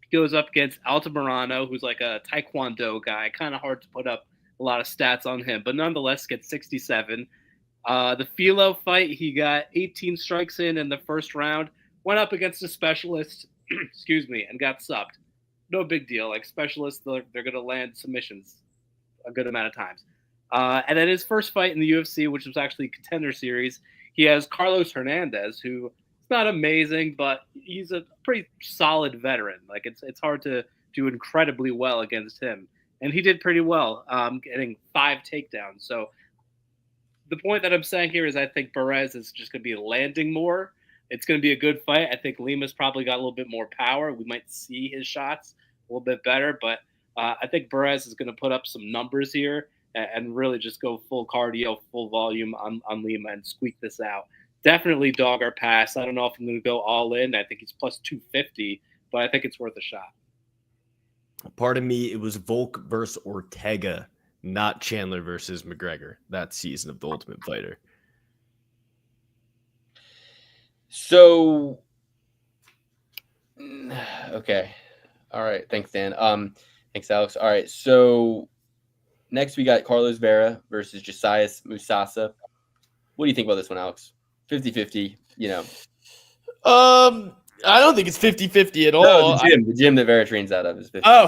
he goes up against Altamirano, who's like a Taekwondo guy. Kind of hard to put up a lot of stats on him, but nonetheless gets 67. The Filo fight, he got 18 strikes in the first round, went up against a specialist, and got subbed. No big deal. Like, specialists, they're going to land submissions a good amount of times. And then his first fight in the UFC, which was actually Contender Series, he has Carlos Hernandez, who is not amazing, but he's a pretty solid veteran. Like, it's hard to do incredibly well against him. And he did pretty well, getting 5 takedowns. So the point that I'm saying here is I think Barres is just going to be landing more. It's going to be a good fight. I think Lima's probably got a little bit more power. We might see his shots a little bit better, but I think Barres is going to put up some numbers here and really just go full cardio, full volume on Lima and squeak this out. Definitely dog or pass. I don't know if I'm going to go all in. I think he's plus 250, but I think it's worth a shot. Pardon me, it was Volk versus Ortega, not Chandler versus McGregor that season of The Ultimate Fighter. So, okay. All right. Thanks, Dan. Thanks, Alex. All right. So next we got Carlos Vera versus Josias Musasa. What do you think about this one, Alex? 50-50, I don't think it's 50-50 at all. No, the gym that Vera trains out of is 50. Oh,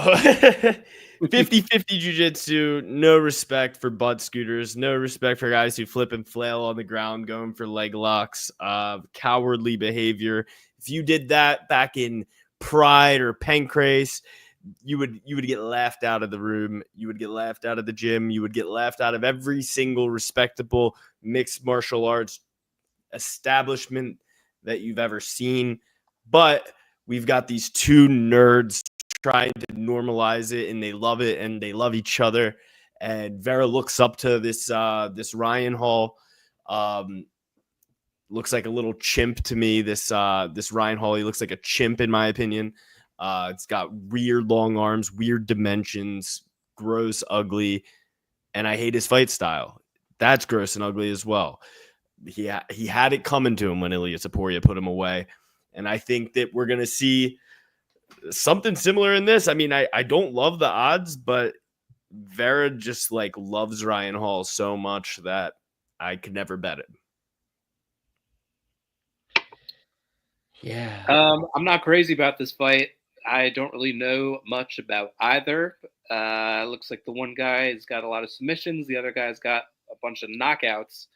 50-50 jiu-jitsu, no respect for butt scooters, no respect for guys who flip and flail on the ground going for leg locks, cowardly behavior. If you did that back in Pride or Pancrase, you would get laughed out of the room, you would get laughed out of the gym, you would get laughed out of every single respectable mixed martial arts establishment that you've ever seen. But we've got these 2 nerds trying to normalize it, and they love it, and they love each other. And Vera looks up to this Ryan Hall. Looks like a little chimp to me. This Ryan Hall, he looks like a chimp in my opinion. It's got weird long arms, weird dimensions, gross, ugly, and I hate his fight style. That's gross and ugly as well. He had it coming to him when Ilya Taporia put him away. And I think that we're going to see something similar in this. I mean, I don't love the odds, but Vera just like loves Ryan Hall so much that I could never bet it. Yeah. I'm not crazy about this fight. I don't really know much about either. Looks like the one guy's got a lot of submissions. The other guy's got a bunch of knockouts.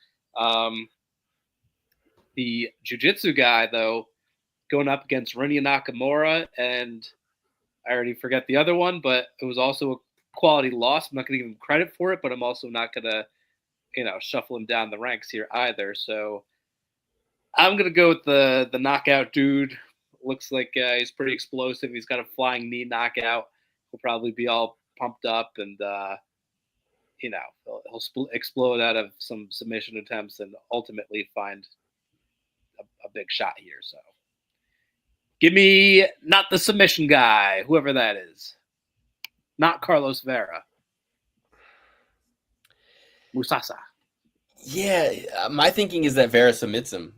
The jiu-jitsu guy, though, going up against Rinya Nakamura, and I already forget the other one, but it was also a quality loss. I'm not going to give him credit for it, but I'm also not going to, shuffle him down the ranks here either. So I'm going to go with the knockout dude. Looks like he's pretty explosive. He's got a flying knee knockout. He'll probably be all pumped up and, he'll explode out of some submission attempts and ultimately find a big shot here. So give me not the submission guy, whoever that is. Not Carlos Vera. Musasa. Yeah, my thinking is that Vera submits him.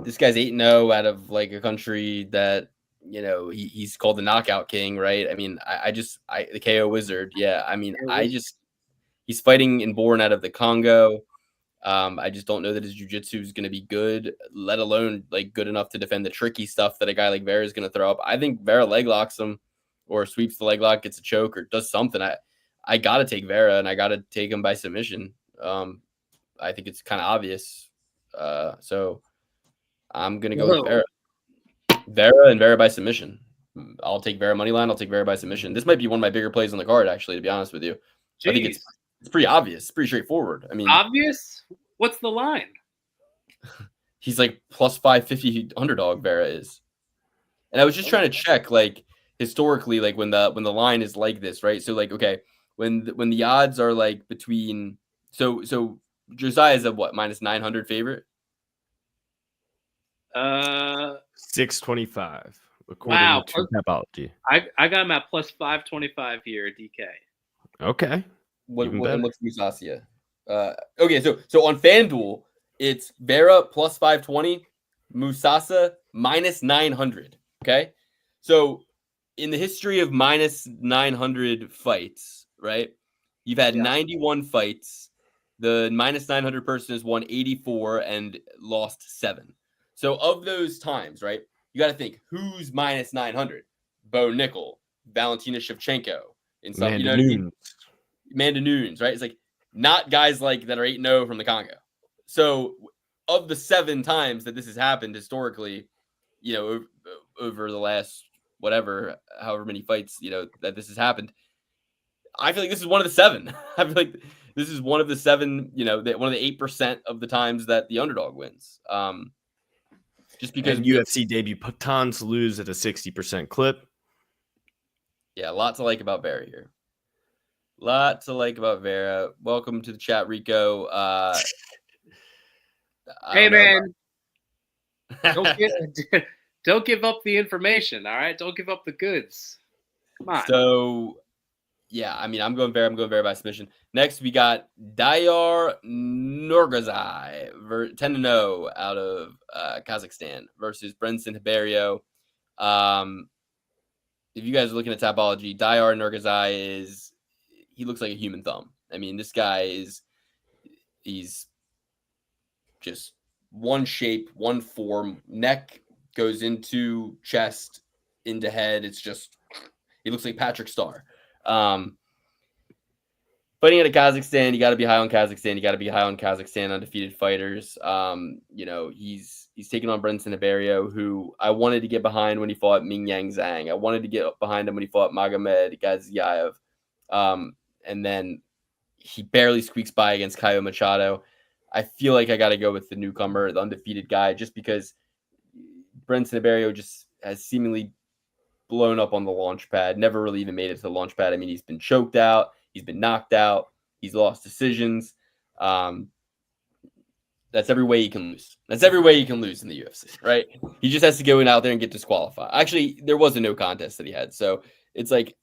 This guy's 8-0 out of like a country that he's called the knockout king, right? I mean, the KO wizard. Yeah, I mean, he's fighting and born out of the Congo. I just don't know that his jiu-jitsu is going to be good, let alone like good enough to defend the tricky stuff that a guy like Vera is going to throw up. I think Vera leg locks him or sweeps the leg lock, gets a choke or does something. I got to take Vera and I got to take him by submission. I think it's kind of obvious. So I'm going to go with Vera. Vera and Vera by submission. I'll take Vera money line. I'll take Vera by submission. This might be one of my bigger plays on the card, actually, to be honest with you. Jeez. I think it's pretty obvious. It's pretty straightforward. I mean, obvious? What's the line? He's like plus 550 underdog, Vera is. And I was just trying to check, like, historically, like when the line is like this, right? So like, okay, when the odds are like between so Josiah is a what, minus 900 favorite? 625 according to Tapology. I got him at plus 525 here, DK. Okay. What's Musasia? Okay, so on FanDuel, it's Vera plus 520, Musasa minus 900. Okay, so in the history of minus 900 fights, right? You've had 91 fights. The minus 900 person has won 84 and lost 7. So of those times, right, you got to think who's minus 900? Bo Nickel, Valentina Shevchenko, and some, Amanda Nunes, right? It's like not guys like that are 8-0 from the Congo. So of the 7 times that this has happened historically, over the last however many fights, that this has happened, I feel like this is one of the 7. I feel like this is one of the 7, one of the 8% of the times that the underdog wins. Just because UFC debut Patans lose at a 60% clip. Yeah, a lot to like about Vera here. Welcome to the chat, Rico. Hey, man. Don't give up the information, all right? Don't give up the goods. Come on. So, yeah, I mean, I'm going Vera by submission. Next, we got Dayar Nurgazai, 10-0 out of Kazakhstan versus Brenson Hiberio. If you guys are looking at Tapology, Dayar Nurgazai he looks like a human thumb. I mean, this guy he's just one shape, one form. Neck goes into chest, into head. It's just, he looks like Patrick Starr. Fighting out of Kazakhstan, you got to be high on Kazakhstan. You got to be high on Kazakhstan undefeated fighters. He's taking on Brenson Hiberio, who I wanted to get behind when he fought Ming Yang Zhang. I wanted to get behind him when he fought Magomed Gaziev. And then he barely squeaks by against Caio Machado. I feel like I got to go with the newcomer, the undefeated guy, just because Brenson Hiberio just has seemingly blown up on the launch pad, never really even made it to the launch pad. I mean, he's been choked out. He's been knocked out. He's lost decisions. That's every way he can lose. That's every way he can lose in the UFC, right? He just has to go in out there and get disqualified. Actually, there was a no contest that he had. So it's like,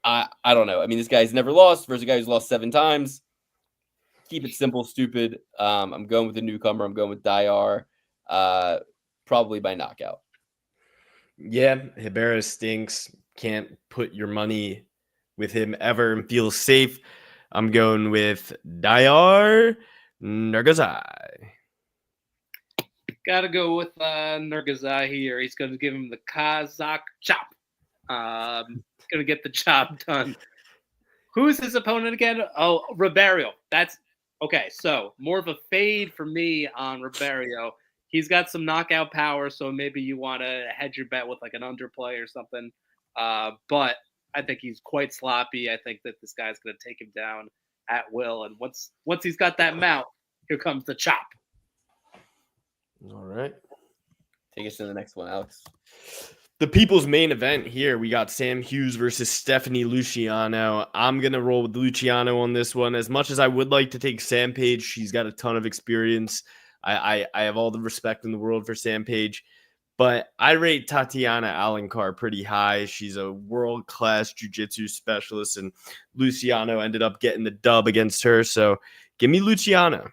I don't know. I mean, this guy's never lost versus a guy who's lost 7 times. Keep it simple, stupid. I'm going with the newcomer. I'm going with Dayar, probably by knockout. Yeah, Hiberio stinks. Can't put your money with him ever and feel safe. I'm going with Dayar Nurgazai. Gotta go with Nurgazai here. He's going to give him the Kazakh chop. Going to get the job done. Who's his opponent again? Oh, Ribeiro. That's okay. So more of a fade for me on Ribeiro. He's got some knockout power, so maybe you want to hedge your bet with like an underplay or something. But I think he's quite sloppy. I think that this guy's going to take him down at will. And once he's got that mount, here comes the chop. All right. Take us to the next one, Alex. The people's main event here, we got Sam Hughes versus Stephanie Luciano. I'm going to roll with Luciano on this one. As much as I would like to take Sam Page, she's got a ton of experience. I have all the respect in the world for Sam Page, but I rate Tatiana Alencar pretty high. She's a world-class jiu-jitsu specialist, and Luciano ended up getting the dub against her. So give me Luciano.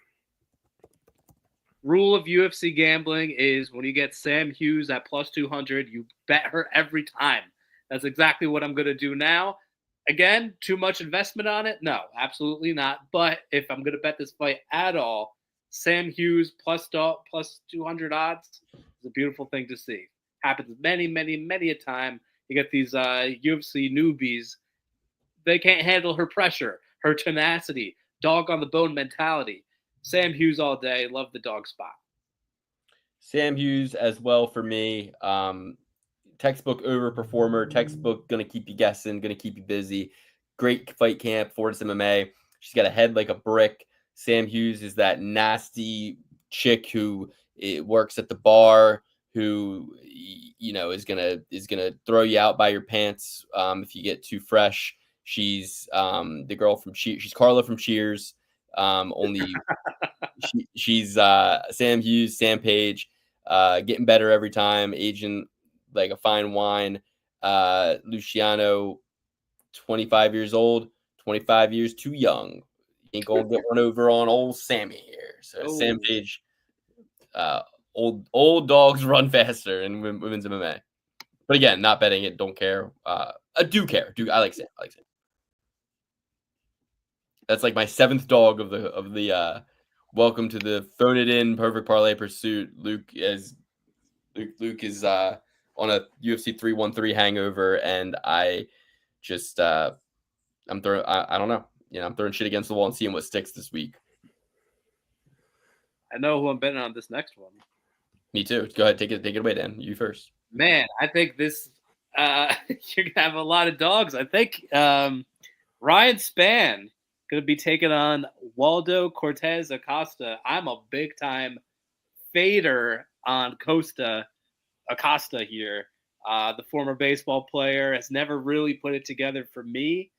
Rule of UFC gambling is when you get Sam Hughes at plus 200, you bet her every time. That's exactly what I'm going to do now. Again, too much investment on it? No, absolutely not. But if I'm going to bet this fight at all, Sam Hughes plus 200 odds is a beautiful thing to see. Happens many, many, many a time. You get these UFC newbies. They can't handle her pressure, her tenacity, dog on the bone mentality. Sam Hughes all day. Love the dog spot. Sam Hughes as well for me. Textbook overperformer. Textbook going to keep you guessing. Going to keep you busy. Great fight camp. Fortis MMA. She's got a head like a brick. Sam Hughes is that nasty chick who works at the bar, who is gonna throw you out by your pants if you get too fresh. She's the girl from She's Carla from Cheers. Only she's Sam Hughes, Sam Page, getting better every time, aging like a fine wine. Luciano, 25 years old, 25 years too young. Ain't gonna get one over on old Sammy here. So Sam Page, old dogs run faster in women's MMA. But again, not betting it. Don't care. I do care. I like Sam. That's like my seventh dog of the welcome to the phone it in perfect parlay pursuit. Luke is on a UFC 313 hangover, and I just I'm throwing. I don't know. I'm throwing shit against the wall and seeing what sticks this week. I know who I'm betting on this next one. Me too. Go ahead, take it away, Dan. You first. Man, I think this you're gonna have a lot of dogs. I think Ryan Spann gonna be taking on Waldo Cortez Acosta. I'm a big time fader on Acosta here. The former baseball player has never really put it together for me.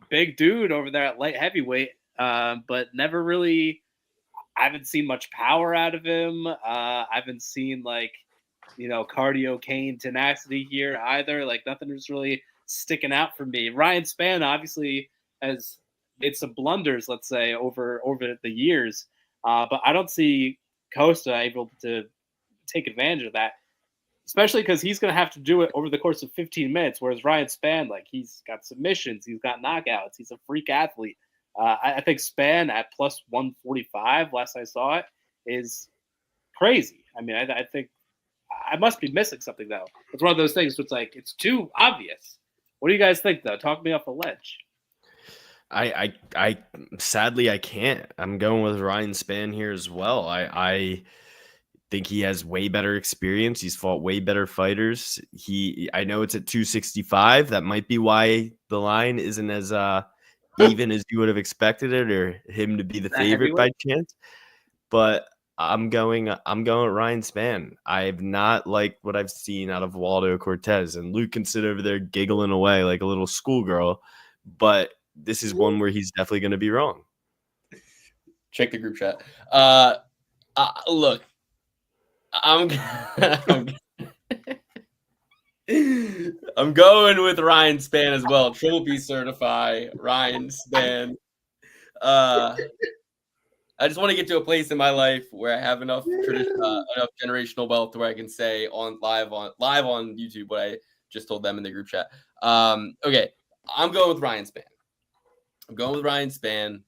Big dude over there at light heavyweight, but never really. I haven't seen much power out of him. I haven't seen cardio cane tenacity here either. Like nothing is really sticking out for me. Ryan Spann obviously has made some blunders, let's say, over the years, but I don't see Costa able to take advantage of that, especially because he's going to have to do it over the course of 15 minutes, whereas Ryan Spann, he's got submissions, he's got knockouts, he's a freak athlete. I think Spann at plus 145, last I saw it, is crazy. I mean, I think I must be missing something, though. It's one of those things where it's too obvious. What do you guys think, though? Talk me off a ledge. I sadly I can't. I'm going with Ryan Spann here as well. I think he has way better experience. He's fought way better fighters. I know it's at 265. That might be why the line isn't as even as you would have expected it, or him to be the favorite by chance. But I'm going with Ryan Spann. I've not liked what I've seen out of Waldo Cortez, and Luke can sit over there giggling away like a little schoolgirl. But this is one where he's definitely going to be wrong. Check the group chat. Look, I'm going with Ryan Spann as well. Triple B certify Ryan Spann. I just want to get to a place in my life where I have enough generational wealth where I can say live on YouTube what I just told them in the group chat. Okay, I'm going with Ryan Spann.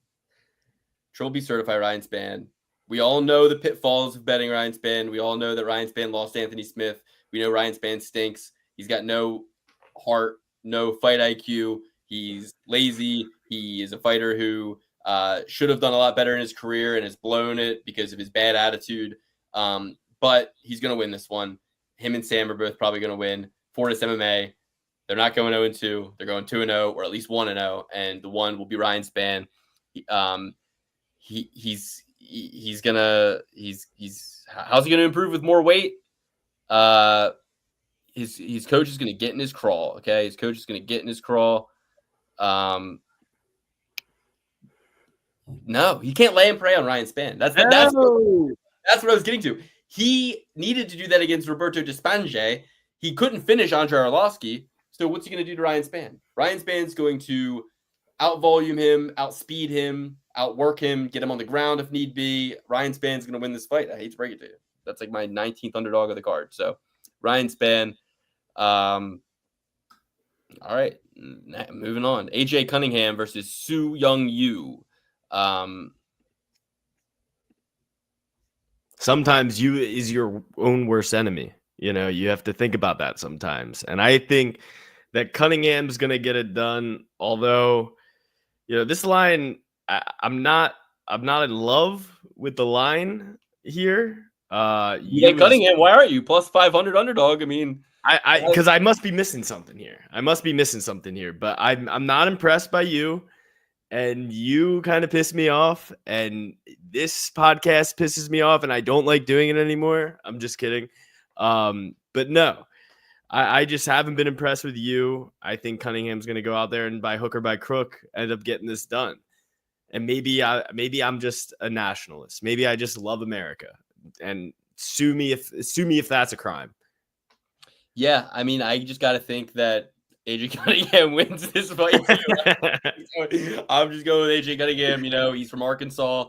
Triple B certified Ryan Spann. We all know the pitfalls of betting Ryan Spann. We all know that Ryan Spann lost Anthony Smith. We know Ryan Spann stinks. He's got no heart, no fight IQ. He's lazy. He is a fighter who should have done a lot better in his career and has blown it because of his bad attitude. But he's going to win this one. Him and Sam are both probably going to win. Fortis MMA. They're not going 0-2. They're going 2-0 or at least 1-0. And the one will be Ryan Spann. He's how's he going to improve with more weight? His coach is going to get in his crawl. Okay. His coach is going to get in his crawl. No, he can't lay and pray on Ryan Spann. That's what I was getting to. He needed to do that against Roberto Despange. He couldn't finish Andre Arlovski. So what's he going to do to Ryan Spann? Ryan Spann's going to out-volume him, outspeed him, outwork him, get him on the ground if need be. Ryan Spann's going to win this fight. I hate to break it to you. That's like my 19th underdog of the card. So Ryan Spann. All right, moving on. AJ Cunningham versus Su Young Yu. Sometimes you is your own worst enemy. You know, you have to think about that sometimes. And I think that Cunningham's going to get it done. Although, you know, this line, I'm not in love with the line here. Cunningham, why aren't you plus 500 underdog? I mean, because I must be missing something here. But I'm not impressed by you. And you kind of piss me off, and this podcast pisses me off, and I don't like doing it anymore. I'm just kidding. But no, I just haven't been impressed with you. I think Cunningham's going to go out there and by hook or by crook end up getting this done. And maybe I'm just a nationalist. Maybe I just love America, and sue me if that's a crime. Yeah, I mean, I just got to think that AJ Cunningham wins this fight too. I'm just going with AJ Cunningham. You know, he's from Arkansas.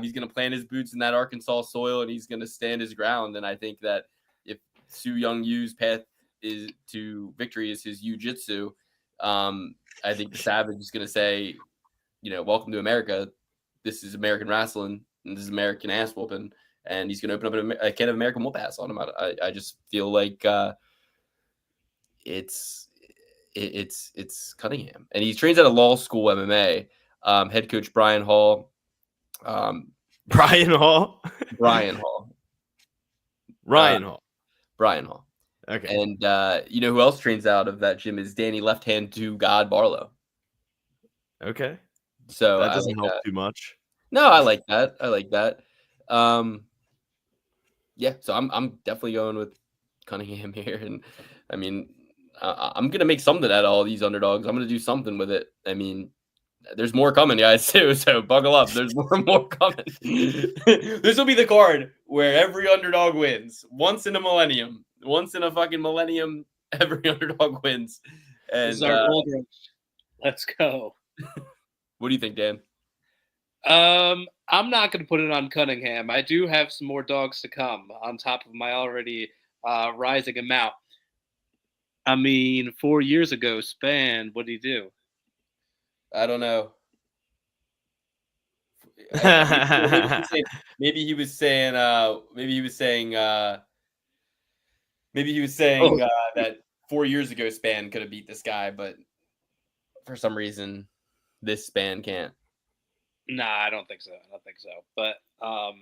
He's going to plant his boots in that Arkansas soil, and he's going to stand his ground. And I think that if Su Young Yu's path is to victory is his jiu-jitsu, I think the Savage is going to say, you know, welcome to America. This is American wrestling, and this is American ass whooping. And he's going to open up a can of American whoop ass on him. I just feel like it's Cunningham, and he trains at a law school MMA. Head coach Brian Hall. Brian Hall. Okay. And you know who else trains out of that gym is Danny Left Hand to God Barlow. Okay. So that doesn't help too much. No, I like that. Yeah, so I'm definitely going with Cunningham here, and I mean, I'm gonna make something out of all these underdogs. I'm gonna do something with it. I mean, there's more coming, guys, too. So buckle up. There's more coming. This will be the card where every underdog wins once in a millennium. Once in a fucking millennium, every underdog wins. And This is our gold rush. Let's go. What do you think, Dan? I'm not going to put it on Cunningham. I do have some more dogs to come on top of my already rising amount. I mean, 4 years ago, Spann, what did he do? I don't know. Maybe he was saying that 4 years ago Spann could have beat this guy, but for some reason this Spann can't. Nah, I don't think so. But oh,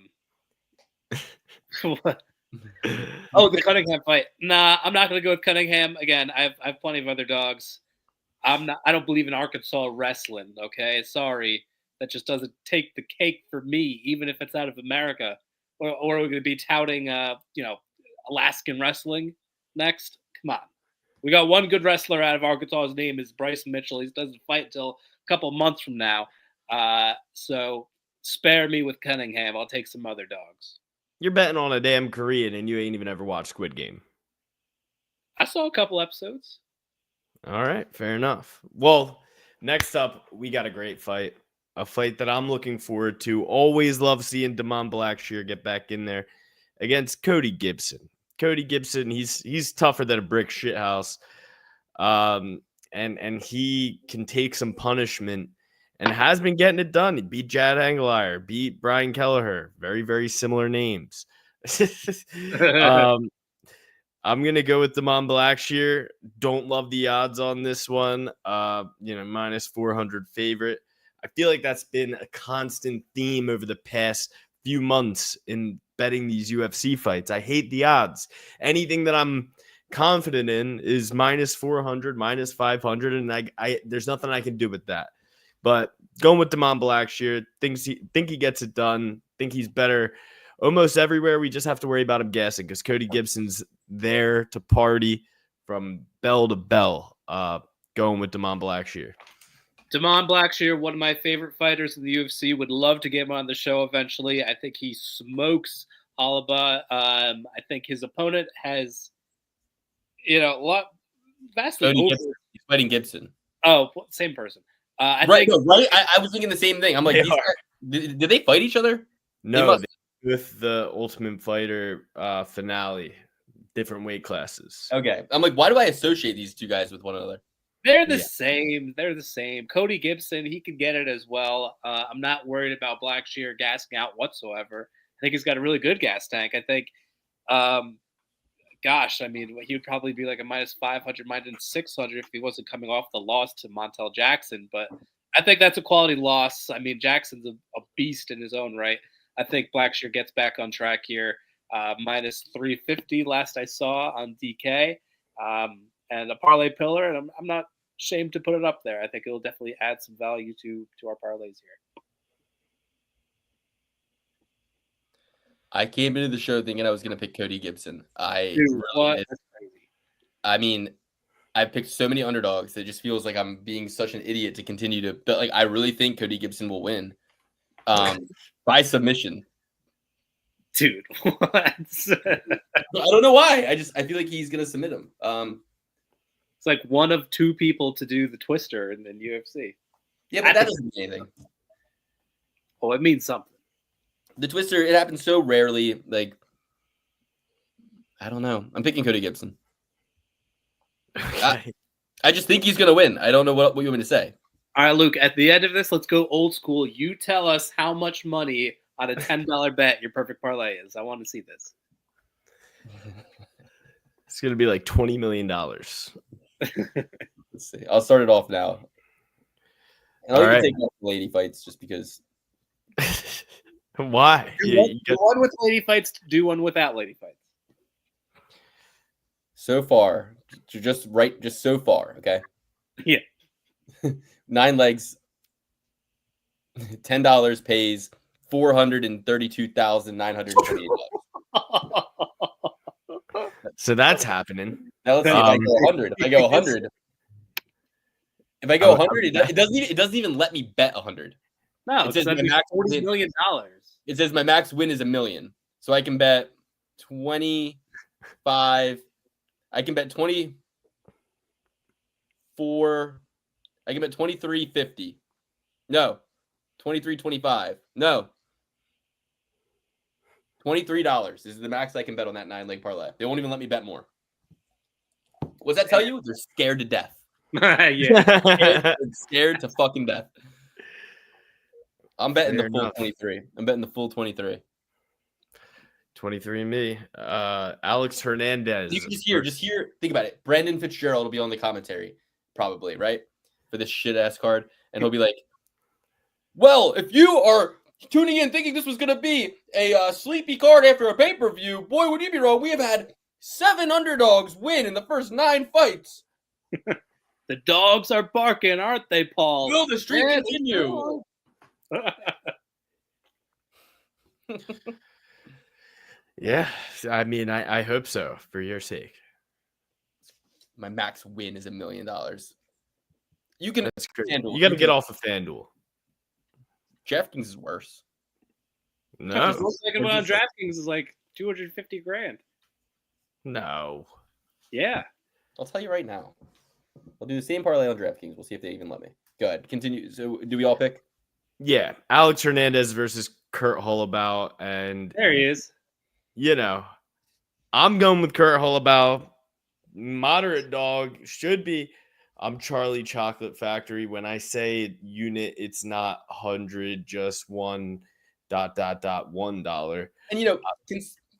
the Cunningham fight. Nah, I'm not gonna go with Cunningham again. I have plenty of other dogs. I don't believe in Arkansas wrestling. Okay, sorry, that just doesn't take the cake for me, even if it's out of America. Or are we going to be touting, Alaskan wrestling next? Come on, we got one good wrestler out of Arkansas. His name is Bryce Mitchell. He doesn't fight until a couple months from now. So spare me with Cunningham. I'll take some other dogs. You're betting on a damn Korean, and you ain't even ever watched Squid Game. I saw a couple episodes. All right, fair enough. Well, next up, we got a great fight. A fight that I'm looking forward to. Always love seeing Damon Blackshear get back in there against Cody Gibson. Cody Gibson, he's tougher than a brick shithouse. And he can take some punishment and has been getting it done. He beat Jad Anglire, beat Brian Kelleher. Very, very similar names. I'm gonna go with Damon Blackshear. Don't love the odds on this one. Minus 400 favorite. I feel like that's been a constant theme over the past few months in betting these UFC fights. I hate the odds. Anything that I'm confident in is minus 400, minus 500, and I there's nothing I can do with that. But going with Damon Blackshear, think he gets it done. Think he's better almost everywhere. We just have to worry about him guessing because Cody Gibson's there to party from bell to bell. Going with Damon Blackshear. Damon Blackshear, one of my favorite fighters in the UFC. Would love to get him on the show eventually. I think he smokes Holloway. I think his opponent has, vastly Cody over. Gibson. He's fighting Gibson. Oh, same person. I Right. think, I was thinking the same thing. I'm like, did they fight each other? No, with the Ultimate Fighter finale, different weight classes. Okay. I'm like, why do I associate these two guys with one another? They're the same. They're the same. Cody Gibson, he can get it as well. I'm not worried about Blackshear gassing out whatsoever. I think he's got a really good gas tank. I think, he would probably be like a minus 500, minus 600 if he wasn't coming off the loss to Montel Jackson. But I think that's a quality loss. I mean, Jackson's a beast in his own right. I think Blackshear gets back on track here. Minus 350 last I saw on DK. And a parlay pillar, and I'm not ashamed to put it up there. I think it'll definitely add some value to our parlays here. I came into the show thinking I was going to pick Cody Gibson. I mean, I picked so many underdogs that it just feels like I'm being such an idiot to continue to. But like, I really think Cody Gibson will win by submission. Dude, what? I don't know why. I feel like he's going to submit him. It's like one of two people to do the twister in UFC. Yeah, but that doesn't mean anything. Oh, it means something. The twister, it happens so rarely. Like, I don't know. I'm picking Cody Gibson. Okay. I just think he's going to win. I don't know what you want me to say. All right, Luke, at the end of this, let's go old school. You tell us how much money on a $10 bet your perfect parlay is. I want to see this. It's going to be like $20 million. Let's see. I'll start it off now. And I'll even take off the lady fights just because. Why? Do one with lady fights, do one without lady fights. So far, just so far, okay? Yeah. 9 legs, $10 pays $432,928. So that's happening. Now let's see if I go 100. If I go 100, it doesn't even let me bet 100. No, it says my max $40 million. It says my max win is $1 million. So I can bet 25. I can bet 24. I can bet 23.50. No. 23.25. No. $23 is the max I can bet on that 9-leg parlay. They won't even let me bet more. What does that tell you? They're scared to death. Yeah. Scared to fucking death. I'm betting Fair the full enough. 23. I'm betting the full 23. 23 and me. Alex Hernandez. You can just hear. Think about it. Brandon Fitzgerald will be on the commentary, probably, right? For this shit ass card. And he'll be like, well, if you are tuning in thinking this was going to be a sleepy card after a pay-per-view, boy, would you be wrong. We have had 7 underdogs win in the first 9 fights. The dogs are barking, aren't they, Paul? Will the streak continue? Yeah, I mean, I hope so for your sake. My max win is $1 million. You can. That's great. FanDuel. You got to get off of FanDuel. DraftKings is worse. No, The second one on DraftKings is like $250,000. no. Yeah. I'll tell you right now. I'll do the same parlay on DraftKings. We'll see if they even let me. Go ahead. Continue. So, do we all pick? Yeah, Alex Hernandez versus Kurt Hollabaugh, and There he is. I'm going with Kurt Hollabaugh. Moderate dog should be. I'm Charlie Chocolate Factory. When I say unit, it's not 100, just $1.$1. And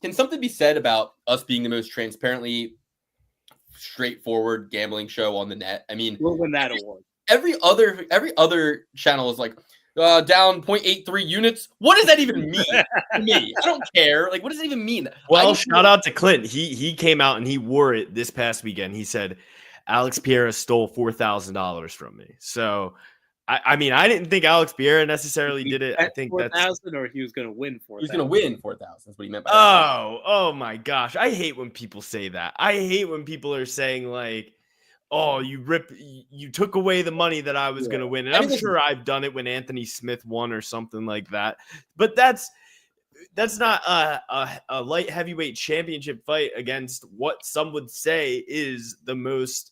can something be said about us being the most transparently straightforward gambling show on the net? I mean, We'll win that award. Every other channel is like down 0.83 units. What does that even mean to me? I don't care. Like, what does it even mean? Well, shout out to Clint. He came out and he wore it this past weekend. He said Alex Pereira stole $4,000 from me. So, I mean, I didn't think Alex Pereira necessarily did it. I think that's 4,000, or he was going to win 4,000. He was going to win 4,000. That's what he meant by that. Oh my gosh. I hate when people say that. I hate when people are saying like, oh, you took away the money that I was going to win. And I'm sure I've done it when Anthony Smith won or something like that. But that's not a light heavyweight championship fight against what some would say is the most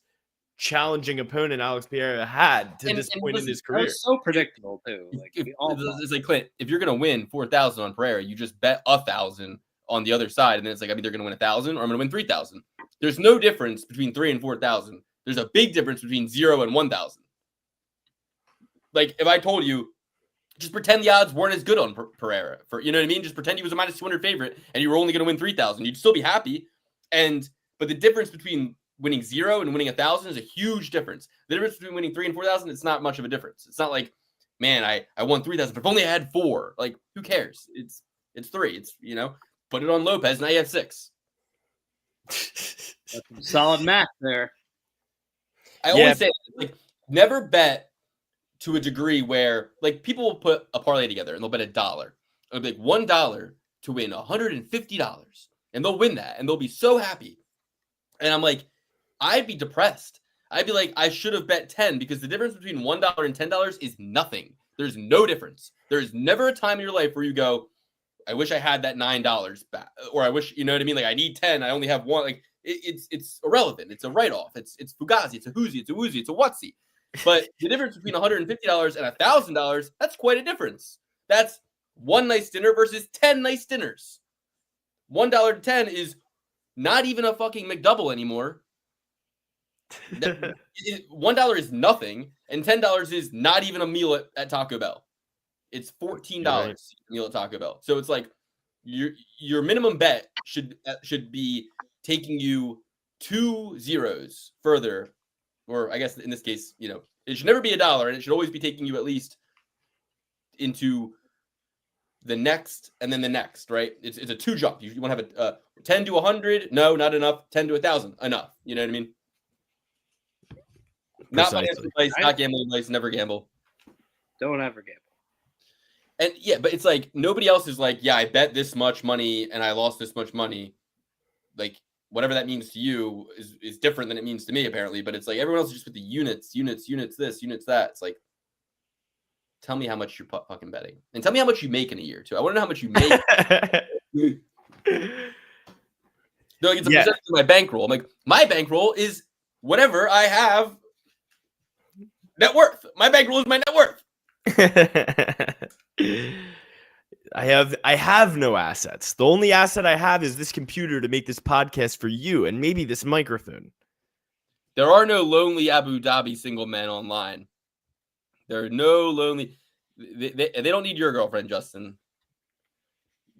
challenging opponent Alex Pereira had to this point in his career. It's so predictable too. Like, it's like, Clint, if you're going to win 4,000 on Pereira, you just bet 1,000 on the other side. And then it's like, I'm either going to win 1,000 or I'm going to win 3,000. There's no difference between 3 and 4,000. There's a big difference between 0 and 1,000. Like, if I told you, just pretend the odds weren't as good on Pereira. You know what I mean? Just pretend he was a minus 200 favorite and you were only going to win 3,000. You'd still be happy. But the difference between winning 0 and winning 1,000 is a huge difference. The difference between winning 3 and 4,000, it's not much of a difference. It's not like, man, I won 3,000, but if only I had 4. Like, who cares? It's 3. It's, put it on Lopez, now you have 6. That's some solid math there. I always say, like, never bet to a degree where, like, people will put a parlay together and they'll bet $1. It'll be like $1 to win $150, and they'll win that, and they'll be so happy. And I'm like, I'd be depressed. I'd be like, I should have bet 10 because the difference between $1 and $10 is nothing. There's no difference. There's never a time in your life where you go, I wish I had that $9 back, or I wish, you know what I mean? Like, I need 10. I only have 1. Like, it's irrelevant. It's a write-off. It's Fugazi. It's a Hoozy. It's a Woozy. It's a Whatsy. But the difference between $150 and $1,000, that's quite a difference. That's one nice dinner versus 10 nice dinners. $1 to 10 is not even a fucking McDouble anymore. $1 is nothing, and $10 is not even a meal at Taco Bell. It's $14 a meal at Taco Bell. So it's like your minimum bet should be taking you 2 zeros further, or I guess in this case, it should never be $1, and it should always be taking you at least into the next and then the next, right? It's a 2 jump. You want to have a 10 to 100? No, not enough. 10 to 1,000, enough. You know what I mean? Not financial advice, not gambling advice. Never gamble. Don't ever gamble. And yeah, but it's like nobody else is like, yeah, I bet this much money and I lost this much money. Like, whatever that means to you is different than it means to me, apparently. But it's like everyone else is just with the units, this, units that. It's like, tell me how much you're fucking betting. And tell me how much you make in a year, too. I want to know how much you make. They're like, it's a percentage of my bankroll. I'm like, my bankroll is whatever I have net worth. My bankroll is my net worth. I have no assets. The only asset I have is this computer to make this podcast for you, and maybe this microphone. There are no lonely Abu Dhabi single men online. There are no lonely. They don't need your girlfriend, Justin.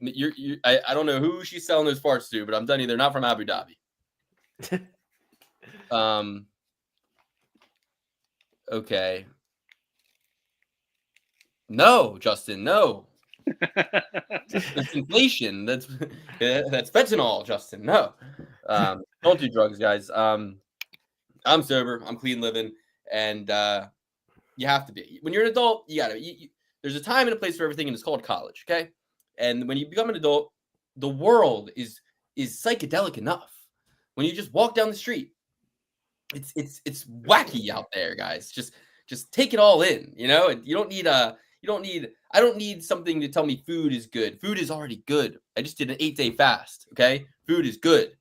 I don't know who she's selling those farts to, but I'm telling you, they're not from Abu Dhabi. Okay. No, Justin, no. That's inflation. That's fentanyl, Justin. No. Don't do drugs, guys. I'm sober. I'm clean living, and you have to be. When you're an adult, you gotta. There's a time and a place for everything, and it's called college. Okay, and when you become an adult, the world is psychedelic enough. When you just walk down the street, it's wacky out there, guys. Just take it all in. You don't need I don't need something to tell me food is good. Food is already good. I just did an 8-day fast. Okay, food is good.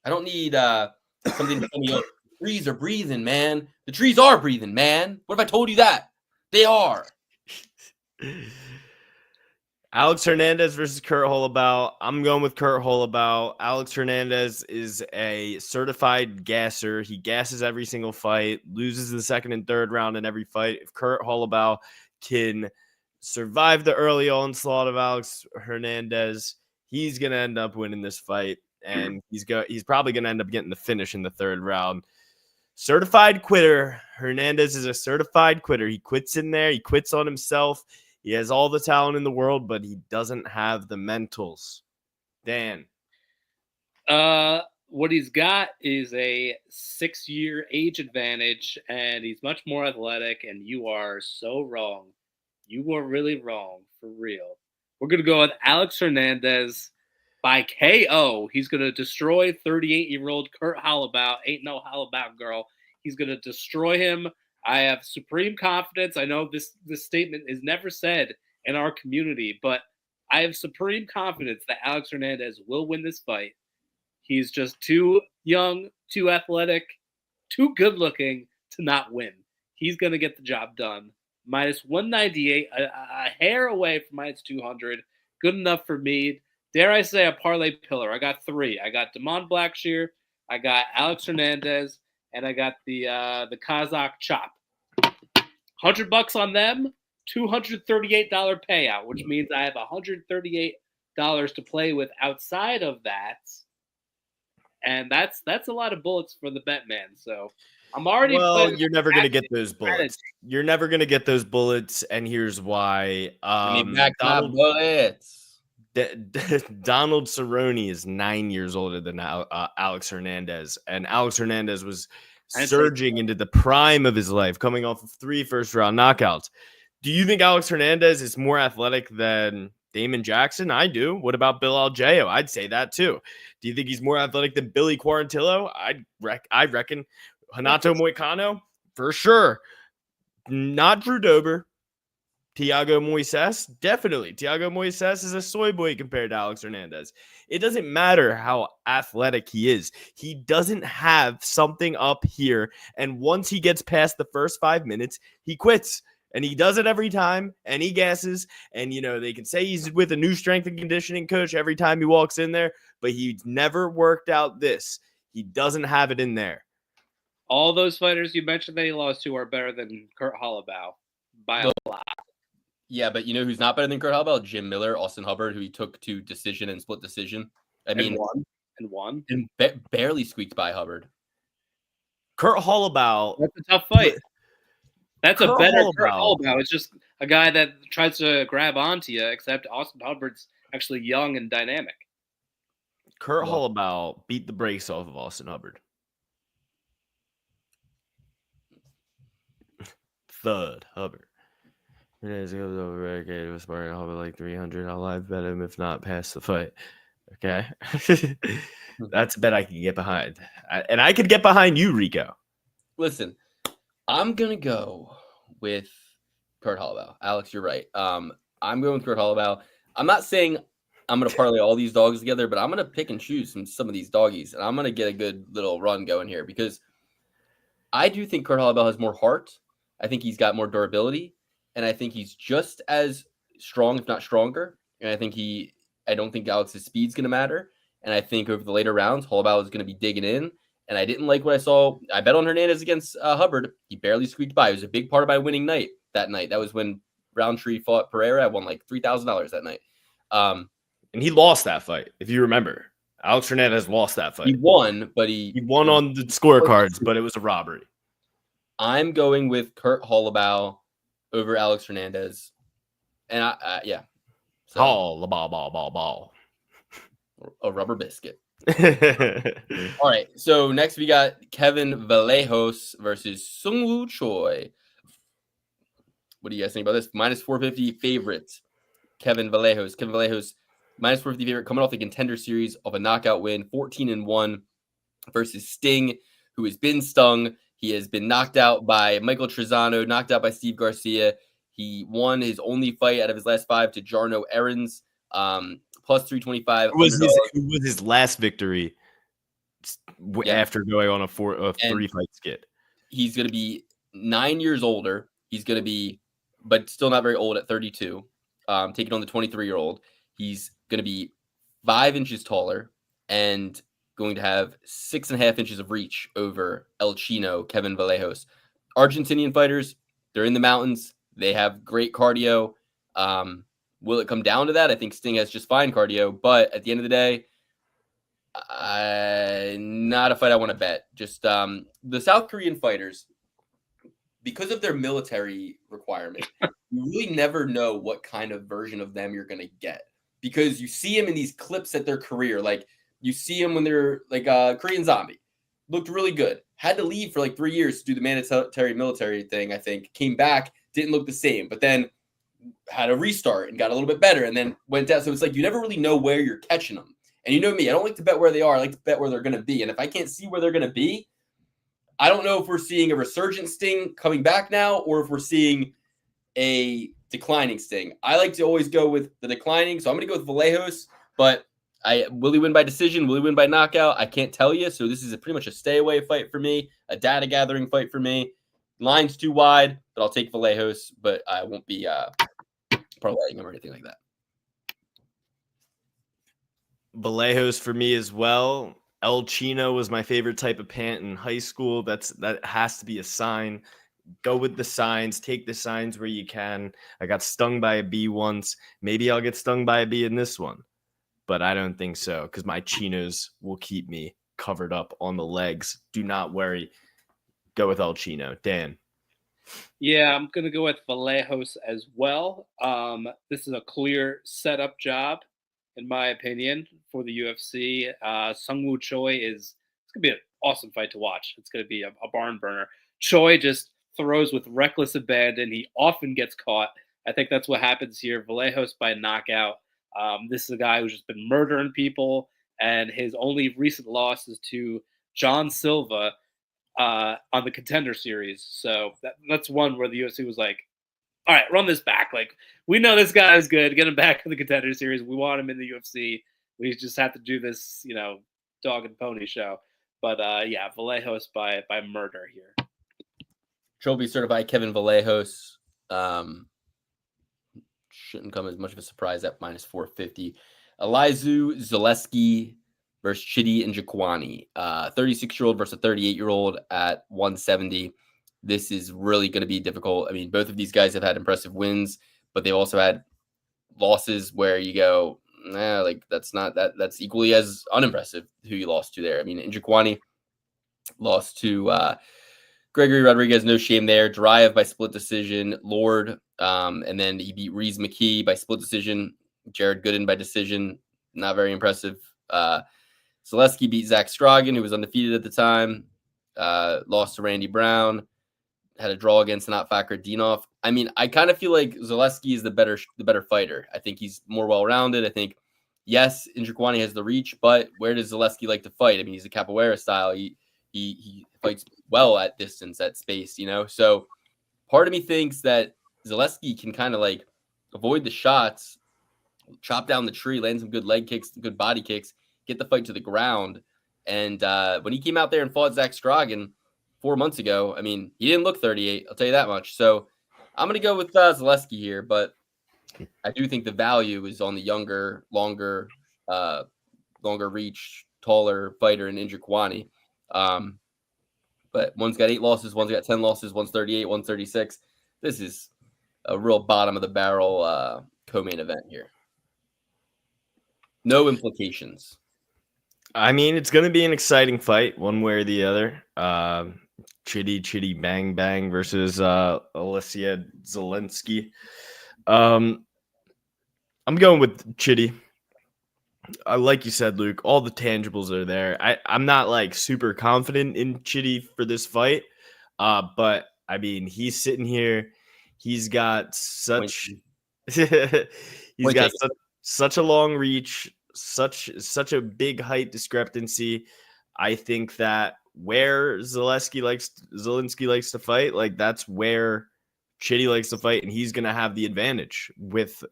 I don't need something to tell me, oh, the trees are breathing, man. The trees are breathing, man. What if I told you that? They are. Alex Hernandez versus Kurt Holobaugh. I'm going with Kurt Holobaugh. Alex Hernandez is a certified gasser. He gasses every single fight, loses the second and third round in every fight. If Kurt Holobaugh can survive the early onslaught of Alex Hernandez, He's gonna end up winning this fight, and he's probably gonna end up getting the finish in the third round. Certified quitter. Hernandez is a certified quitter. He quits in there. He quits on himself. He has all the talent in the world, but he doesn't have the mentals. Dan. What he's got is a 6-year age advantage, and he's much more athletic, and you are so wrong. You are really wrong, for real. We're going to go with Alex Hernandez by KO. He's going to destroy 38-year-old Kurt Hollabaugh. Ain't no Hollabaugh girl. He's going to destroy him. I have supreme confidence. I know this statement is never said in our community, but I have supreme confidence that Alex Hernandez will win this fight. He's just too young, too athletic, too good looking to not win. He's going to get the job done. Minus 198, a hair away from minus 200. Good enough for me. Dare I say a parlay pillar? I got 3. I got Damon Blackshear, I got Alex Hernandez, and I got the Kazakh Chop. $100 on them, $238 payout, which means I have $138 to play with outside of that. And that's a lot of bullets for the bet man. So I'm already. Well, you're never going to get those bullets. You're never going to get those bullets, and here's why. Back Donald bullets. Donald Cerrone is 9 years older than Alex Hernandez, and Alex Hernandez was surging into the prime of his life, coming off of 3 first-round knockouts. Do you think Alex Hernandez is more athletic than Damon Jackson? I do. What about Bill Algeo? I'd say that too. Do you think he's more athletic than Billy Quarantillo? I reckon. Renato Moicano? For sure. Not Drew Dober. Thiago Moises? Definitely. Thiago Moises is a soy boy compared to Alex Hernandez. It doesn't matter how athletic he is. He doesn't have something up here. And once he gets past the first 5 minutes, he quits. And he does it every time, and he gasses. And, they can say he's with a new strength and conditioning coach every time he walks in there, but he's never worked out this. He doesn't have it in there. All those fighters you mentioned that he lost to are better than Kurt Hollabaugh by a lot. Yeah, but you know who's not better than Kurt Hollabaugh? Jim Miller, Austin Hubbard, who he took to decision and split decision. And won. And barely squeaked by Hubbard. Kurt Hollabaugh. That's a tough fight. That's a better Kurt Hollabaugh. It's just a guy that tries to grab onto you, except Austin Hubbard's actually young and dynamic. Kurt Hollabaugh beat the brakes off of Austin Hubbard. Thud Hubbard. It goes over barricade. It was Spartan Hubbard like 300. I'll live bet him if not past the fight. Okay. That's a bet I can get behind. And I could get behind you, Rico. Listen. I'm going to go with Kurt Hollabaugh. Alex, you're right. I'm going with Kurt Hollabaugh. I'm not saying I'm going to parlay all these dogs together, but I'm going to pick and choose from some of these doggies, and I'm going to get a good little run going here because I do think Kurt Hollabaugh has more heart. I think he's got more durability, and I think he's just as strong, if not stronger. And I don't think Alex's speed's going to matter. And I think over the later rounds, Hollabaugh is going to be digging in. And I didn't like what I saw. I bet on Hernandez against Hubbard. He barely squeaked by. It was a big part of my winning night that night. That was when Roundtree fought Pereira. I won like $3,000 that night. And he lost that fight, if you remember. Alex Hernandez lost that fight. He won, but he won on the scorecards, but it was a robbery. I'm going with Kurt Hollabaugh over Alex Hernandez. And yeah. So, ball. A rubber biscuit. All right, so next we got Kevin Vallejos versus Sungwoo Choi. What do you guys think about this? Minus 450 favorite, Kevin Vallejos. Kevin Vallejos, minus 450 favorite, coming off the Contender Series of a knockout win, 14-1 versus Sting, who has been stung. He has been knocked out by Michael Trezano, knocked out by Steve Garcia. He won his only fight out of his last 5 to Jarno Aarons. Plus 325. Who was his last victory after going on a 3-fight skid? He's going to be 9 years older. He's going to be, but still not very old at 32. Taking on the 23-year-old. He's going to be 5 inches taller and going to have 6.5 inches of reach over El Chino, Kevin Vallejos. Argentinian fighters, they're in the mountains. They have great cardio. Will it come down to that? I think Sting has just fine cardio, but at the end of the day, not a fight I want to bet. Just the South Korean fighters, because of their military requirement, you really never know what kind of version of them you're going to get, because you see them in these clips at their career. Like you see them when they're like Korean Zombie, looked really good, had to leave for like 3 years to do the mandatory military thing. I think came back, didn't look the same, but then had a restart and got a little bit better and then went down. So it's like you never really know where you're catching them. And you know me, I don't like to bet where they are. I like to bet where they're going to be. And if I can't see where they're going to be, I don't know if we're seeing a resurgent Sting coming back now or if we're seeing a declining Sting. I like to always go with the declining. So I'm going to go with Vallejos, but will he win by decision? Will he win by knockout? I can't tell you. So this is pretty much a stay away fight for me, a data gathering fight for me. Line's too wide, but I'll take Vallejos, but I won't be parlaying him or anything like that. Vallejos for me as well. El Chino was my favorite type of pant in high school. That has to be a sign. Go with the signs. Take the signs where you can. I got stung by a bee once. Maybe I'll get stung by a bee in this one, but I don't think so because my chinos will keep me covered up on the legs. Do not worry. Go with El Chino. Dan. Yeah, I'm going to go with Vallejos as well. This is a clear setup job, in my opinion, for the UFC. Sungwoo Choi it's going to be an awesome fight to watch. It's going to be a barn burner. Choi just throws with reckless abandon. He often gets caught. I think that's what happens here. Vallejos by knockout. This is a guy who's just been murdering people, and his only recent loss is to John Silva on the Contender Series. So that's one where the UFC was like, all right, run this back. Like, we know this guy is good. Get him back in the Contender Series. We want him in the UFC. We just have to do this, dog and pony show. But yeah, Vallejos by murder here. Trophy certified Kevin Vallejos. Shouldn't come as much of a surprise at minus 450. Elizu Zaleski versus Chidi Njokuani. 36-year-old versus a 38-year-old at 170. This is really going to be difficult. I mean, both of these guys have had impressive wins, but they've also had losses where you go, that's equally as unimpressive who you lost to there. I mean, Njokuani lost to Gregory Rodriguez, no shame there. Duraev by split decision. Lord, and then he beat Reese McKee by split decision. Jared Gooden by decision. Not very impressive. Zaleski beat Zach Stragan, who was undefeated at the time. Lost to Randy Brown. Had a draw against Anat Fakradinov. I mean, I kind of feel like Zaleski is the better fighter. I think he's more well-rounded. I think, yes, Njokuani has the reach, but where does Zaleski like to fight? I mean, he's a capoeira style. He fights well at distance, at space, So part of me thinks that Zaleski can kind of like avoid the shots, chop down the tree, land some good leg kicks, good body kicks, get the fight to the ground. And when he came out there and fought Zach Stragan 4 months ago, I mean, he didn't look 38. I'll tell you that much. So I'm going to go with Zaleski here, but I do think the value is on the younger, longer reach, taller fighter in Njokuani. But one's got 8 losses, one's got 10 losses, one's 38, one's 36. This is a real bottom of the barrel co-main event here. No implications. I mean, it's going to be an exciting fight, one way or the other. Chitty Bang Bang versus Alicia Zelensky. I'm going with Chitty. Like you said, Luke, all the tangibles are there. I'm not like super confident in Chitty for this fight, but I mean, he's sitting here. He's got such such a long reach, such a big height discrepancy. I think that where Zelensky likes to fight, like that's where Chitty likes to fight, and he's gonna have the advantage with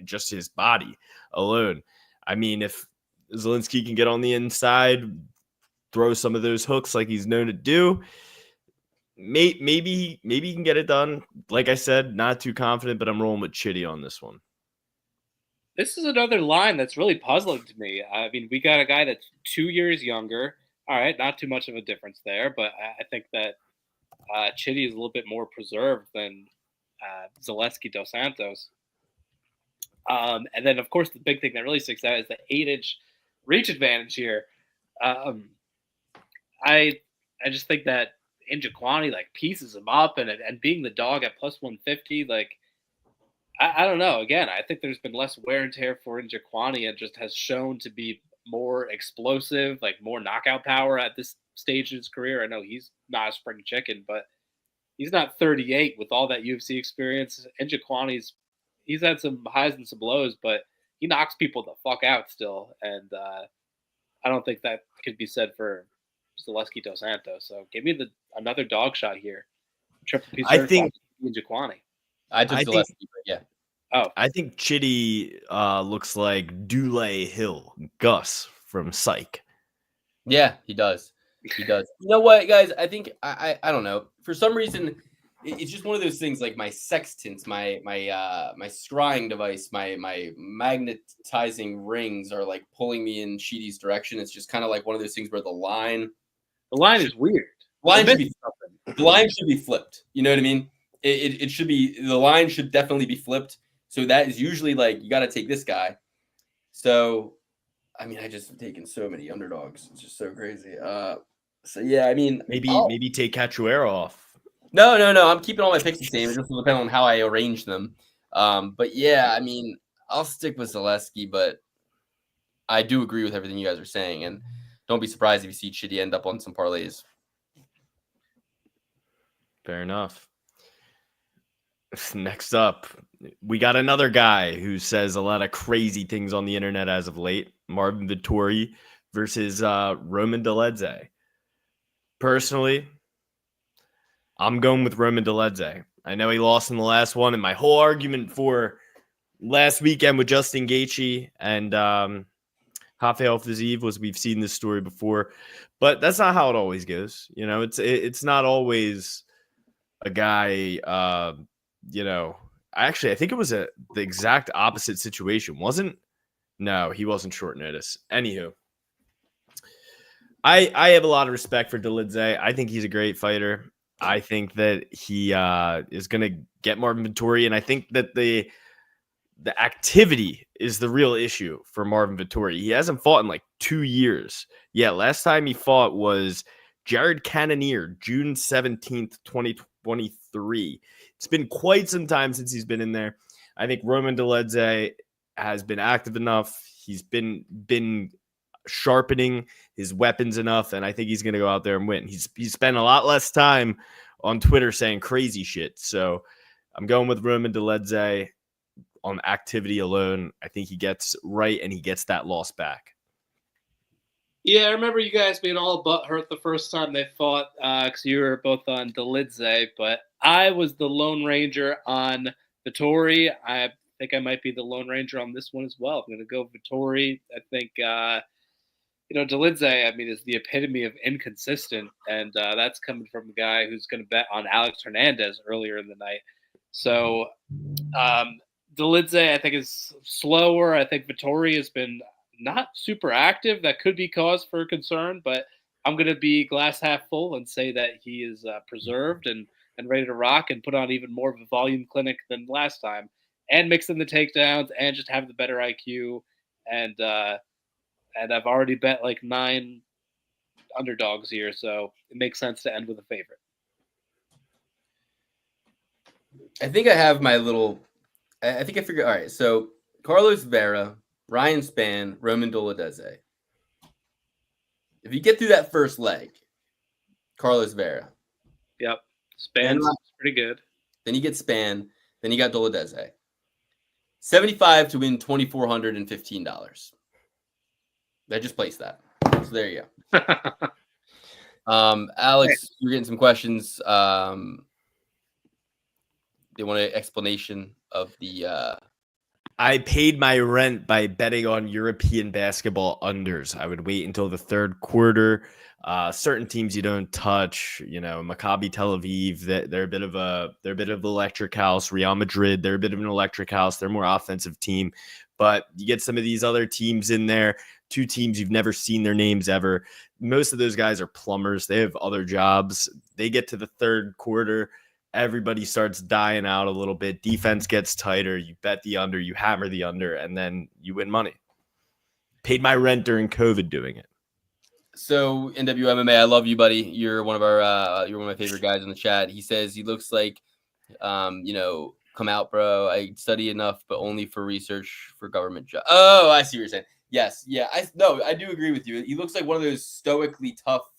just his body alone. I mean, if Zelensky can get on the inside, throw some of those hooks like he's known to do, maybe he can get it done. Like I said, not too confident, but I'm rolling with Chitty on this one. This is another line that's really puzzling to me. I mean, we got a guy that's 2 years younger. All right, not too much of a difference there, but I think that Chitty is a little bit more preserved than Zaleski dos Santos. And then, of course, the big thing that really sticks out is the 8-inch reach advantage here. I just think that Injaquani like pieces him up, and being the dog at plus 150, like I don't know. Again, I think there's been less wear and tear for Injaquani, and just has shown to be more explosive, like more knockout power at this stage in his career. I know he's not a spring chicken, but he's not 38 with all that UFC experience. He's had some highs and some lows, but he knocks people the fuck out still, and I don't think that could be said for Zaleski Dos Santos. So give me another dog shot here. Triple P. I think Jaquani. I took Zaleski, but yeah. Oh, I think Chitty looks like Dule Hill, Gus from Psych. Yeah, he does. He does. You know what, guys? I think I don't know. For some reason, it's just one of those things. Like my sextants, my scrying device, my magnetizing rings are like pulling me in Chitty's direction. It's just kind of like one of those things where the line is weird. The line should be flipped. You know what I mean? It should be, the line should definitely be flipped. So that is usually like, you got to take this guy. So, I mean, I just have taken so many underdogs. It's just so crazy. So yeah, I mean, maybe take Cachoeira off. No. I'm keeping all my picks the same. It just will depend on how I arrange them. But yeah, I mean, I'll stick with Zaleski, but I do agree with everything you guys are saying. And don't be surprised if you see Chitty end up on some parlays. Fair enough. Next up, we got another guy who says a lot of crazy things on the internet as of late. Marvin Vettori versus Roman Dolidze. Personally, I'm going with Roman Dolidze. I know he lost in the last one, and my whole argument for last weekend with Justin Gaethje and Rafael Fiziev was we've seen this story before, but that's not how it always goes. You know, it's not always a guy. I think it was the exact opposite situation, wasn't? No, he wasn't short notice. Anywho, I have a lot of respect for Dolidze. I think he's a great fighter. I think that he is going to get Marvin Vettori, and I think that the activity is the real issue for Marvin Vettori. He hasn't fought in like 2 years. Yeah, last time he fought was Jared Cannonier, June 17th, 2023. It's been quite some time since he's been in there. I think Roman Dolidze has been active enough. He's been sharpening his weapons enough, and I think he's going to go out there and win. He's spent a lot less time on Twitter saying crazy shit. So I'm going with Roman Dolidze on activity alone. I think he gets right, and he gets that loss back. Yeah, I remember you guys being all butthurt the first time they fought because you were both on Dolidze, but I was the Lone Ranger on Vettori. I think I might be the Lone Ranger on this one as well. I'm going to go Vettori. I think, Dolidze, I mean, is the epitome of inconsistent, and that's coming from a guy who's going to bet on Alex Hernandez earlier in the night. So Dolidze, I think, is slower. I think Vettori has been not super active. That could be cause for concern, but I'm going to be glass half full and say that he is preserved and ready to rock and put on even more of a volume clinic than last time, and mix in the takedowns and just have the better IQ. And I've already bet like 9 underdogs here, so it makes sense to end with a favorite. I think I have my little. I think I figured. All right, so Carlos Vera, Ryan Spann, Roman Dolidze. If you get through that first leg, Carlos Vera. Yep. Spann's pretty good. Then you get Spann. Then you got Dolidze. 75 to win $2,415. I just placed that. So there you go. Alex, you're getting some questions. They want an explanation of the I paid my rent by betting on European basketball unders. I would wait until the third quarter. Certain teams you don't touch, Maccabi Tel Aviv, they're a bit of an electric house. Real Madrid, they're a bit of an electric house. They're a more offensive team, but you get some of these other teams in there, 2 teams you've never seen their names ever. Most of those guys are plumbers. They have other jobs. They get to the third quarter. everybody starts dying out a little bit. Defense gets tighter. You bet the under, you hammer the under, and then you win money. Paid my rent during COVID doing it. So NWMMA, I love you, buddy. You're one of my favorite guys in the chat. He says he looks like, come out, bro. I study enough, but only for research for government job. Oh, I see what you're saying. Yes, yeah, I do agree with you. He looks like one of those stoically tough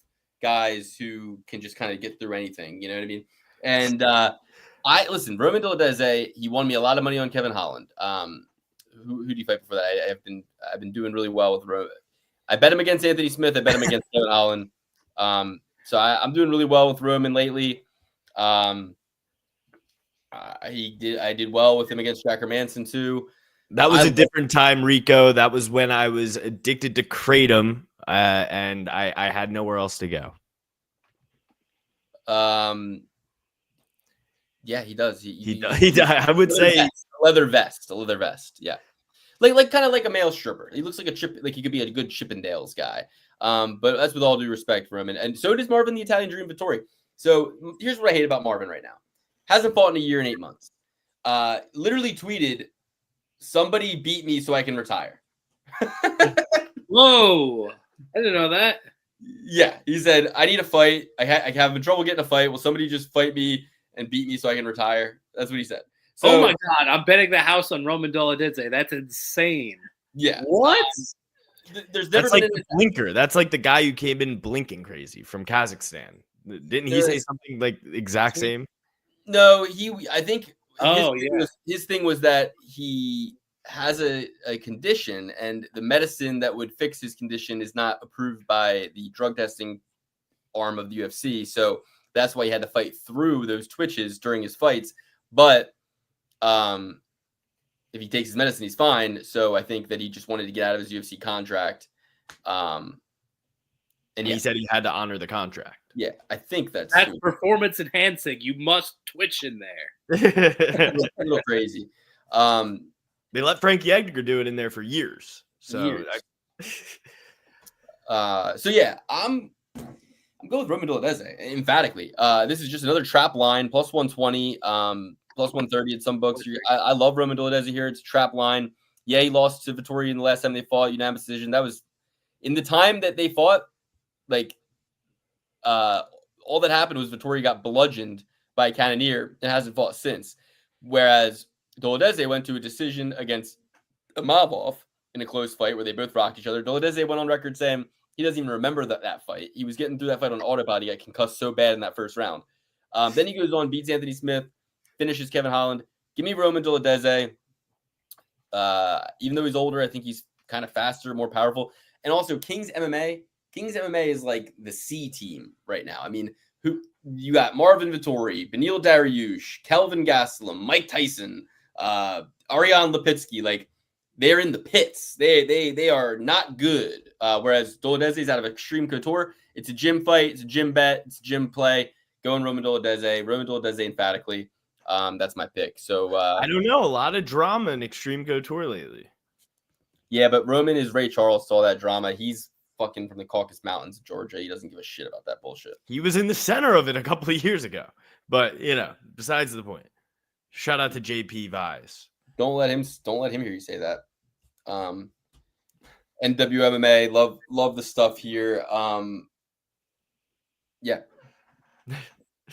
guys who can just kind of get through anything. You know what I mean? And listen, Roman Dolidze, he won me a lot of money on Kevin Holland. Who do you fight for that? I've been doing really well with Roman. I bet him against Anthony Smith. I bet him against Kevin Holland. So I'm doing really well with Roman lately. I did well with him against Jacker Manson too. That was a different time, Rico. That was when I was addicted to Kratom, and I had nowhere else to go. Yeah, he does. He does. I would say a leather vest. Yeah. Like kind of like a male stripper. He looks like he could be a good Chippendales guy. But that's with all due respect for him. And so does Marvin the Italian Dream Vettori. So here's what I hate about Marvin right now. Hasn't fought in a year and 8 months. Literally tweeted, "Somebody beat me so I can retire." Whoa. I didn't know that. Yeah. He said, "I need a fight. I have trouble getting a fight. Will somebody just fight me and beat me so I can retire?" That's what he said. So, oh my God, I'm betting the house on Roman Dolidze. That's insane. Yeah. What? There's never that's been like the blinker. That's like the guy who came in blinking crazy from Kazakhstan. Didn't he say something like exact same? No, I think his thing was that he has a condition, and the medicine that would fix his condition is not approved by the drug testing arm of the UFC. So that's why he had to fight through those twitches during his fights. But if he takes his medicine, he's fine. So I think that he just wanted to get out of his UFC contract. And he said he had to honor the contract. Yeah, I think that's true. Performance enhancing. You must twitch in there. It's a little crazy. They let Frankie Edgar do it in there for years. So, yeah, I'm going with Roman Dolidze emphatically. This is just another trap line, plus 120, plus 130 at some books. I love Roman Dolidze here. It's a trap line. Yeah, he lost to Vettori in the last time they fought, unanimous decision. That was in the time that they fought. Like, all that happened was Vettori got bludgeoned by a cannoneer and hasn't fought since. Whereas Dolidze went to a decision against Imavov in a close fight where they both rocked each other. Dolidze went on record saying he doesn't even remember that fight. He was getting through that fight on autopilot. He got concussed so bad in that first round. Then he goes on, beats Anthony Smith, finishes Kevin Holland. Give me Roman Dolidze. Even though he's older, I think he's kind of faster, more powerful. And also King's MMA. King's MMA is like the C team right now. I mean, who you got? Marvin Vettori, Beneil Dariush, Kelvin Gastelum, Mike Tyson, Ariane Lipitsky. Like, they're in the pits. They are not good. Whereas Dolidze is out of Extreme Couture. It's a gym fight. It's a gym bet. It's a gym play. Going Roman Dolidze. Roman Dolidze emphatically. That's my pick. So I don't know. A lot of drama in Extreme Couture lately. Yeah, but Roman is Ray Charles to all that drama. He's fucking from the Caucasus Mountains of Georgia. He doesn't give a shit about that bullshit. He was in the center of it a couple of years ago. But, besides the point. Shout out to JP Vise. Don't let him hear you say that. NWMMA, love the stuff here. Yeah.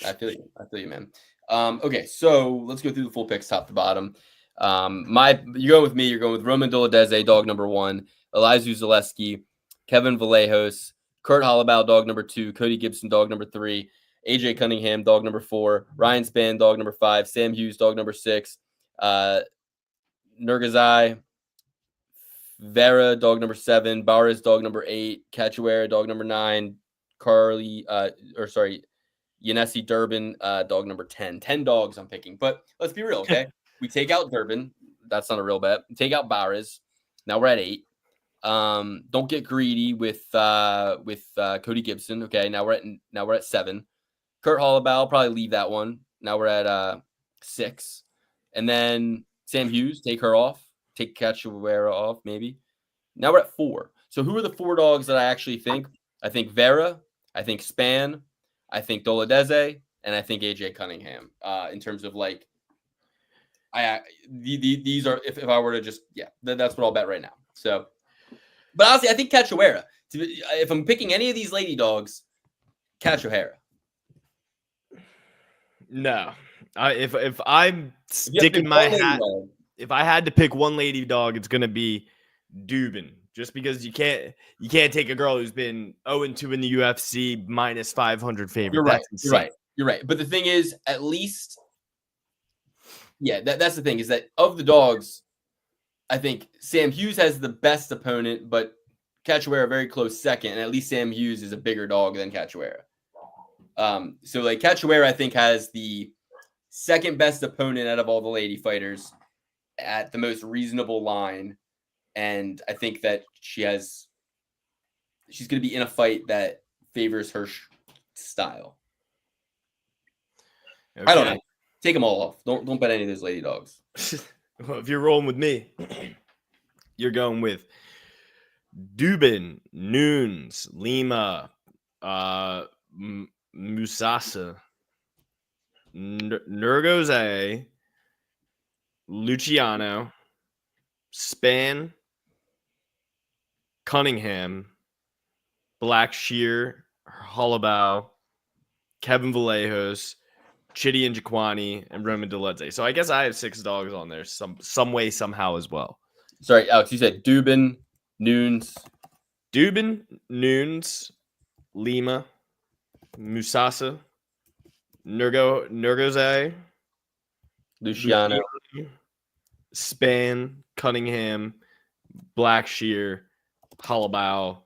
I feel you, man. Okay, so let's go through the full picks top to bottom. You're going with me. You're going with Roman Dolidze, dog number 1, Elizeu Zaleski, Kevin Vallejos, Kurt Holloway, dog number 2, Cody Gibson, dog number 3, AJ Cunningham, dog number 4, Ryan Spann, dog number 5, Sam Hughes, dog number 6, Nurgazai, Vera, dog number 7, Barras, dog number 8, Cachoeira, dog number 9, Yanesi Durbin, dog number 10. 10 dogs I'm picking. But let's be real, okay? We take out Durbin. That's not a real bet. We take out Barras. Now we're at 8. Don't get greedy with Cody Gibson. Okay, now we're at 7. Kurt Holloway, I'll probably leave that one. Now we're at 6. And then Sam Hughes, take her off. Take Cachoeira off, maybe. Now we're at 4. So who are the 4 dogs that I actually think? I think Vera, I think Spann, I think Dolidze, and I think AJ Cunningham. In terms of like, these are if I were to just that's what I'll bet right now. So, but honestly, I think Cachoeira. If I'm picking any of these lady dogs, Cachoeira. No, if I'm sticking my hat, if I had to pick one lady dog, it's gonna be Dubin. Just because you can't take a girl who's been 0-2 in the UFC minus 500 favorite. You're right. You're right. But the thing is, at least, that's the thing is that of the dogs, I think Sam Hughes has the best opponent, but Cachoeira very close second, and at least Sam Hughes is a bigger dog than Cachoeira. So like Cachoeira, I think, has the second best opponent out of all the lady fighters at the most reasonable line. And I think that she's going to be in a fight that favors her style. Okay. I don't know. Take them all off. Don't bet any of those lady dogs. Well, if you're rolling with me, you're going with Dubin, Nunes, Lima, Musasa, Nurgoze, Luciano, Span, Cunningham, Blackshear, Holloway, Kevin Vallejos, Chidi and Jaquani, and Roman Dolidze. So I guess I have 6 dogs on there some way, somehow as well. Sorry, Alex, you said Dubin, Nunes, Lima, Musasa, Nurgoze, Luciano, Span, Cunningham, Blackshear, Holloway,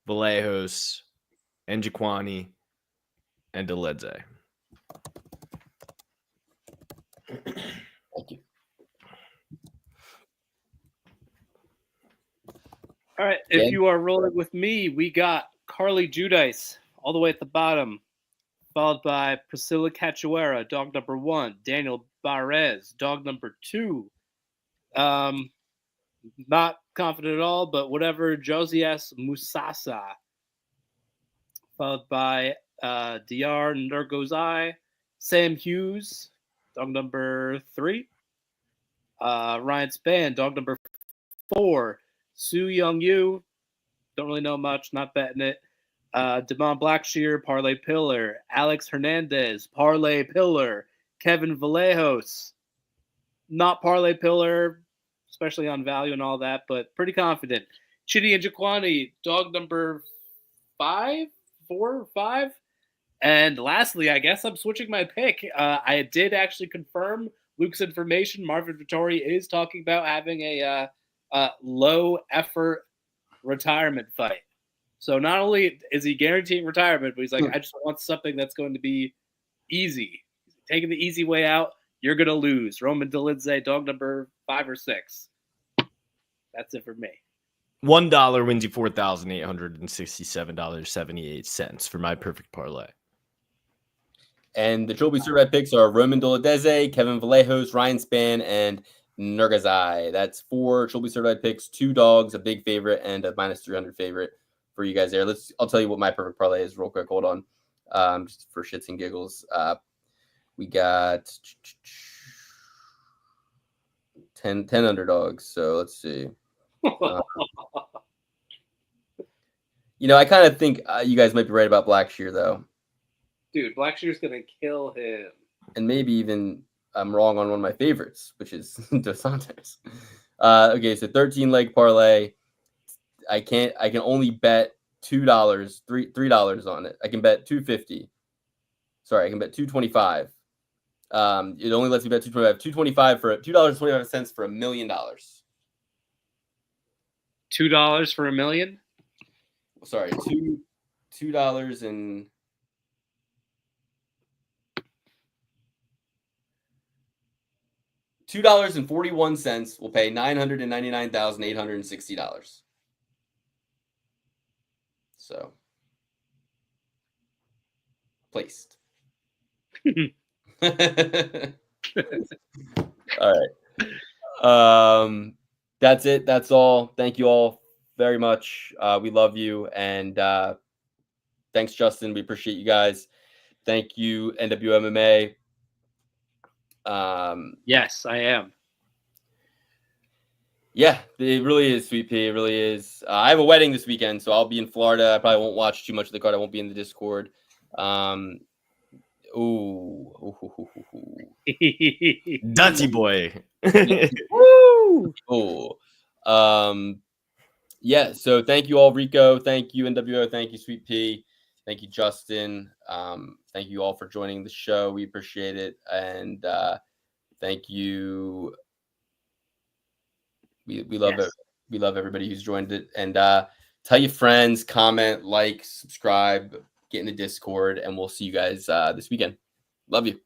Vallejos, and Jaquani, and Dolidze. Thank you. All right. If you are rolling with me, we got Carly Judice all the way at the bottom, followed by Priscilla Cachoeira, dog number 1, Daniel Barres, dog number 2. Not confident at all, but whatever, Josias Musasa, followed by DR Nurgozai, Sam Hughes, dog number 3, Ryan Span, dog number 4, Su Young Yu, don't really know much, not betting it, Damon Blackshear, Parlay Pillar, Alex Hernandez, Parlay Pillar, Kevin Vallejos, not Parlay Pillar, especially on value and all that, but pretty confident. Chidi and Jaquani, dog number 4 or 5. And lastly, I guess I'm switching my pick. I did actually confirm Luke's information. Marvin Vettori is talking about having a low effort retirement fight. So not only is he guaranteeing retirement, but he's like, I just want something that's going to be easy. Taking the easy way out, you're going to lose. Roman Dolidze, dog number 5 or 6. That's it for me. $1 wins you $4,867.78 for my perfect parlay. And the Trophy Survey picks are Roman Dolidze, Kevin Vallejos, Ryan Span, and Nurgozai. That's 4 Trophy Survey picks, 2 dogs, a big favorite, and a minus 300 favorite for you guys there. I'll tell you what my perfect parlay is real quick. Hold on. Just for shits and giggles. We got 10 underdogs. So let's see. I kind of think you guys might be right about Blackshear, though. Dude, Blackshear's going to kill him. And maybe even I'm wrong on one of my favorites, which is Dos Santos. Okay, so 13-leg parlay. I can only bet $2, $3 on it. I can bet $2.50. Sorry, I can bet $2.25. It only lets me bet $2.25 for $2.25 for $1 million. $2 for $1 million? Sorry, $2 and $2.41 will pay $999,860. So placed. All right. That's it. That's all. Thank you all very much. We love you. And thanks, Justin. We appreciate you guys. Thank you, NWMMA. Yes, I am. Yeah, it really is, Sweet Pea. It really is. I have a wedding this weekend, so I'll be in Florida. I probably won't watch too much of the card. I won't be in the Discord. Dirty boy. Woo! Yeah, so thank you all, Rico. Thank you, NWO. Thank you, Sweet Pea. Thank you, Justin. Thank you all for joining the show. We appreciate it. And thank you. We love it. We love everybody who's joined it. And tell your friends, comment, like, subscribe, get in the Discord, and we'll see you guys this weekend. Love you.